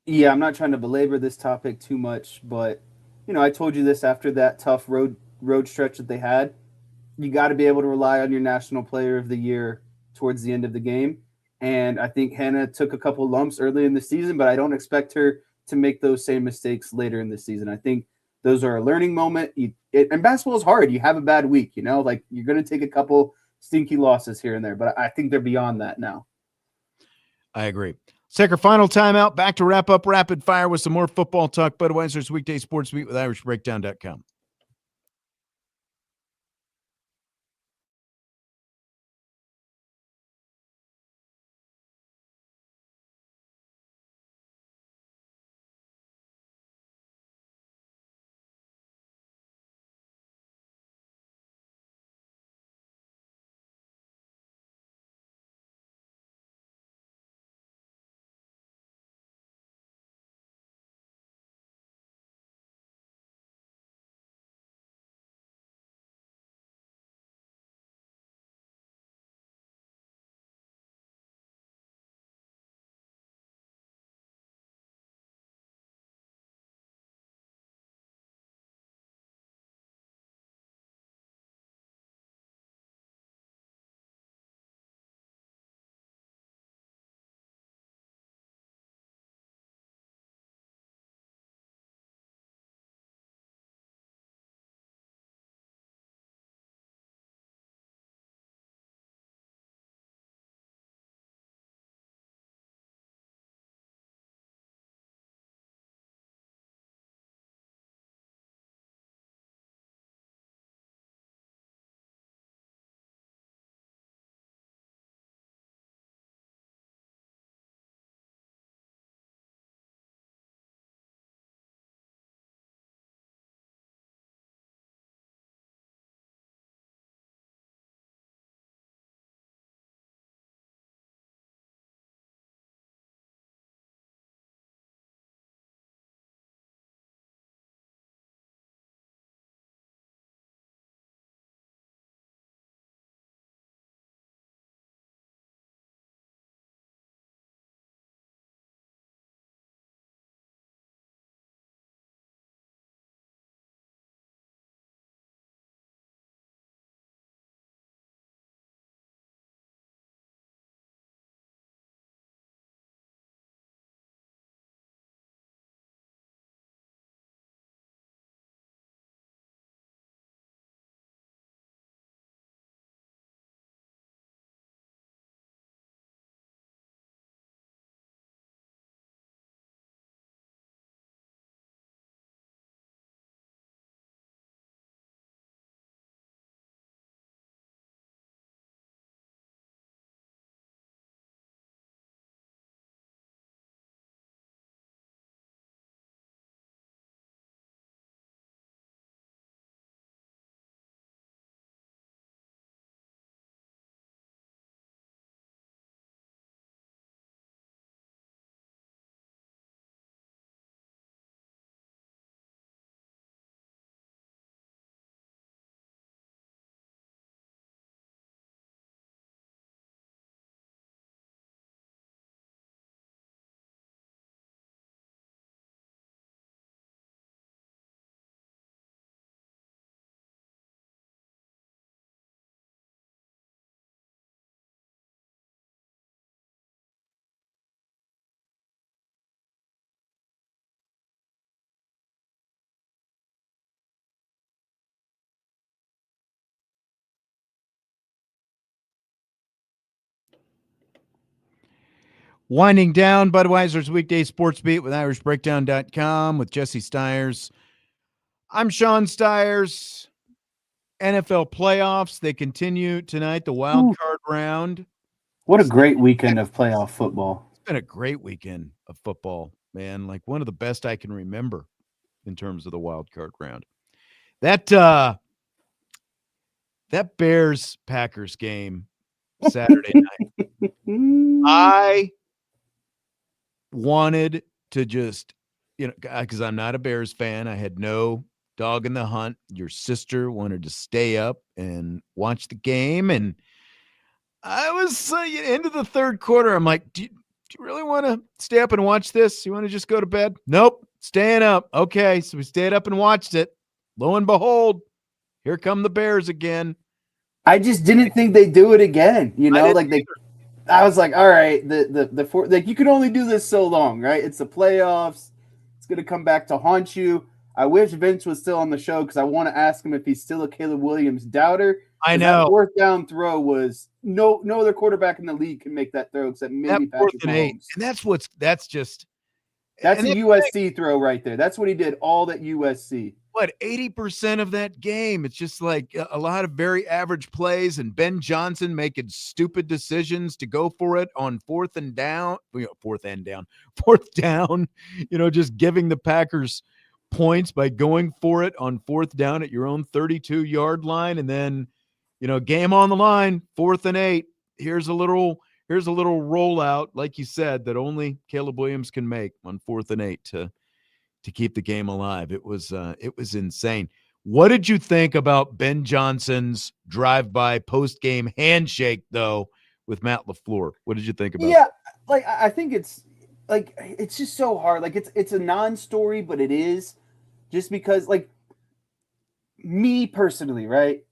Yeah, I'm not trying to belabor this topic too much, but I told you this after that tough road stretch that they had. You got to be able to rely on your National Player of the Year towards the end of the game. And I think Hannah took a couple lumps early in the season, but I don't expect her to make those same mistakes later in the season. I think those are a learning moment. And basketball is hard. You have a bad week, like you're going to take a couple stinky losses here and there, but I think they're beyond that now. I agree. Let's take our final timeout. Back to wrap up rapid fire with some more football talk. Budweiser's Weekday Sportsbeat with IrishBreakdown.com. Winding down Budweiser's Weekday Sportsbeat with IrishBreakdown.com with Jesse Stiers. I'm Sean Stiers. NFL playoffs, they continue tonight, the wild card round. What a great weekend of playoff football. It's been a great weekend of football, man. Like one of the best I can remember in terms of the wild card round. That Bears-Packers game Saturday night, I wanted to just, because I'm not a Bears fan. I had no dog in the hunt. Your sister wanted to stay up and watch the game. And I was into the third quarter. I'm like, do you really want to stay up and watch this? You want to just go to bed? Nope. Staying up. Okay. So we stayed up and watched it. Lo and behold, here come the Bears again. I just didn't think they'd do it again. I was like, all right, you can only do this so long, right? It's the playoffs. It's going to come back to haunt you. I wish Vince was still on the show because I want to ask him if he's still a Caleb Williams doubter. I know. That fourth down throw was no other quarterback in the league can make that throw except maybe Patrick Mahomes. And that's a USC throw right there. That's what he did all at USC. 80% of that game? It's just like a lot of very average plays and Ben Johnson making stupid decisions to go for it on fourth down, just giving the Packers points by going for it on fourth down at your own 32-yard line. And then, game on the line, 4th and 8. Here's a little rollout, like you said, that only Caleb Williams can make on 4th and 8 to keep the game alive. It was insane. What did you think about Ben Johnson's drive-by post-game handshake, though, with Matt LaFleur? What did you think about that? I think it's just so hard. It's a non-story, but it is just because, me personally, right?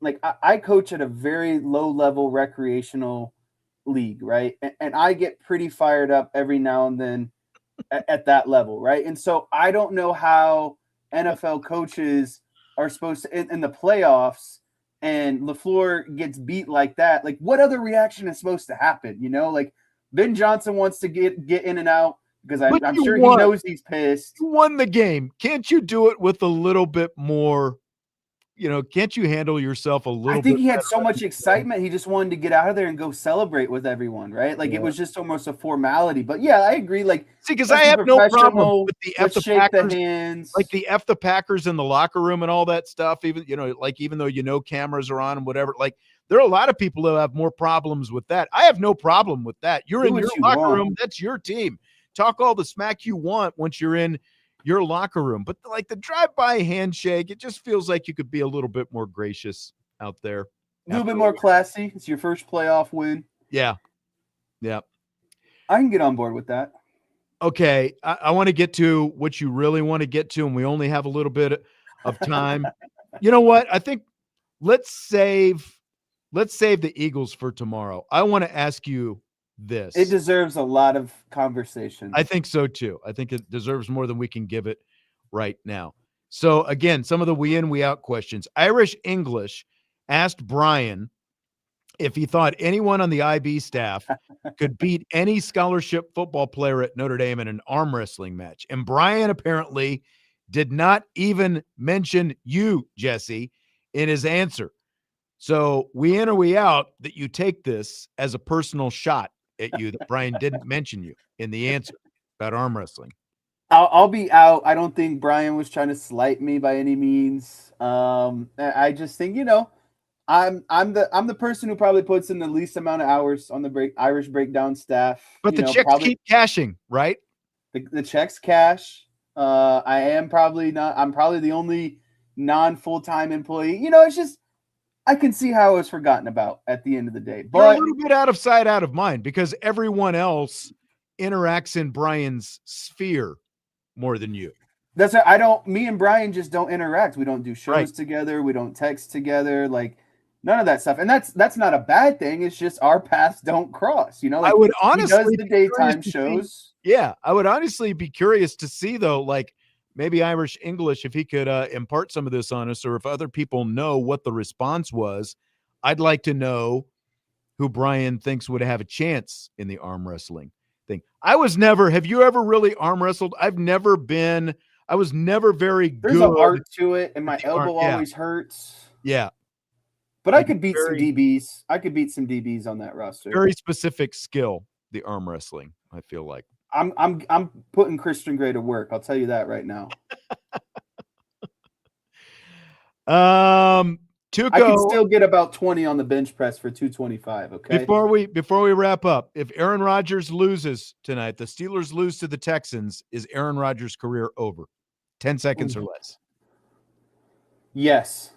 I coach at a very low-level recreational league, right? And I get pretty fired up every now and then at that level, right? And so I don't know how NFL coaches are supposed to in the playoffs and LaFleur gets beat like that. What other reaction is supposed to happen? Ben Johnson wants to get in and out because I'm sure he knows he's pissed. You won the game. Can't you do it with a little bit more? Can't you handle yourself a little bit? I think he had so much excitement. He just wanted to get out of there and go celebrate with everyone, right? It was just almost a formality. But yeah, I agree. Because I have no problem with the F the Packers, the hands. The F the Packers in the locker room and all that stuff. Even even though cameras are on and whatever. There are a lot of people who have more problems with that. I have no problem with that. You're in your locker room. That's your team. Talk all the smack you want once you're in your locker room. But the drive-by handshake, it just feels like you could be a little bit more gracious out there. A little bit more classy. It's your first playoff win. Yeah. Yeah. I can get on board with that. Okay. I want to get to what you really want to get to, and we only have a little bit of time. You know what? I think let's save the Eagles for tomorrow. I want to ask you this. It deserves a lot of conversation. I think so too. I think it deserves more than we can give it right now. So again, some of the we in, we out questions. Irish English asked Brian if he thought anyone on the IB staff could beat any scholarship football player at Notre Dame in an arm wrestling match. And Brian apparently did not even mention you, Jesse, in his answer. So we in or we out that you take this as a personal shot at you that Brian didn't mention you in the answer about arm wrestling. I'll be out. I don't think Brian was trying to slight me by any means. I just think, I'm the person who probably puts in the least amount of hours on the Irish Breakdown staff. But the checks keep cashing, right? The checks cash. I'm probably the only non-full-time employee. It's just, I can see how it was forgotten about at the end of the day. But you're a little bit out of sight, out of mind, because everyone else interacts in Brian's sphere more than you. Me and Brian just don't interact. We don't do shows together. We don't text together. None of that stuff. And that's not a bad thing. It's just our paths don't cross. I would honestly he does the daytime shows. I would honestly be curious to see though, maybe Irish English, if he could impart some of this on us, or if other people know what the response was. I'd like to know who Brian thinks would have a chance in the arm wrestling thing. I was never, have you ever really arm wrestled? I was never very good. There's an art to it, and my the arm, elbow always hurts. Yeah. But I could beat some DBs. I could beat some DBs on that roster. Very specific skill, the arm wrestling, I feel like. I'm putting Christian Gray to work. I'll tell you that right now. Tuco, I can still get about 20 on the bench press for 225. Okay. Before we wrap up, if Aaron Rodgers loses tonight, the Steelers lose to the Texans, is Aaron Rodgers' career over? 10 seconds or less. Yes.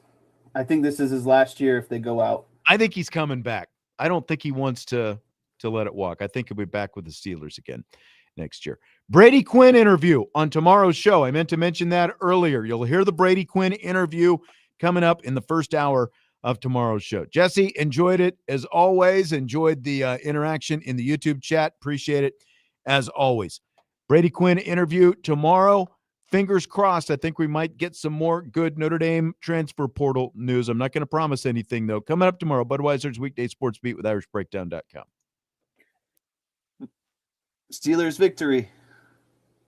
I think this is his last year if they go out. I think he's coming back. I don't think he wants to let it walk. I think he'll be back with the Steelers again next year. Brady Quinn interview on tomorrow's show. I meant to mention that earlier. You'll hear the Brady Quinn interview coming up in the first hour of tomorrow's show. Jesse, enjoyed it as always. Enjoyed the interaction in the YouTube chat. Appreciate it as always. Brady Quinn interview tomorrow. Fingers crossed. I think we might get some more good Notre Dame transfer portal news. I'm not going to promise anything, though. Coming up tomorrow, Budweiser's Weekday Sports Beat with IrishBreakdown.com. Steelers victory.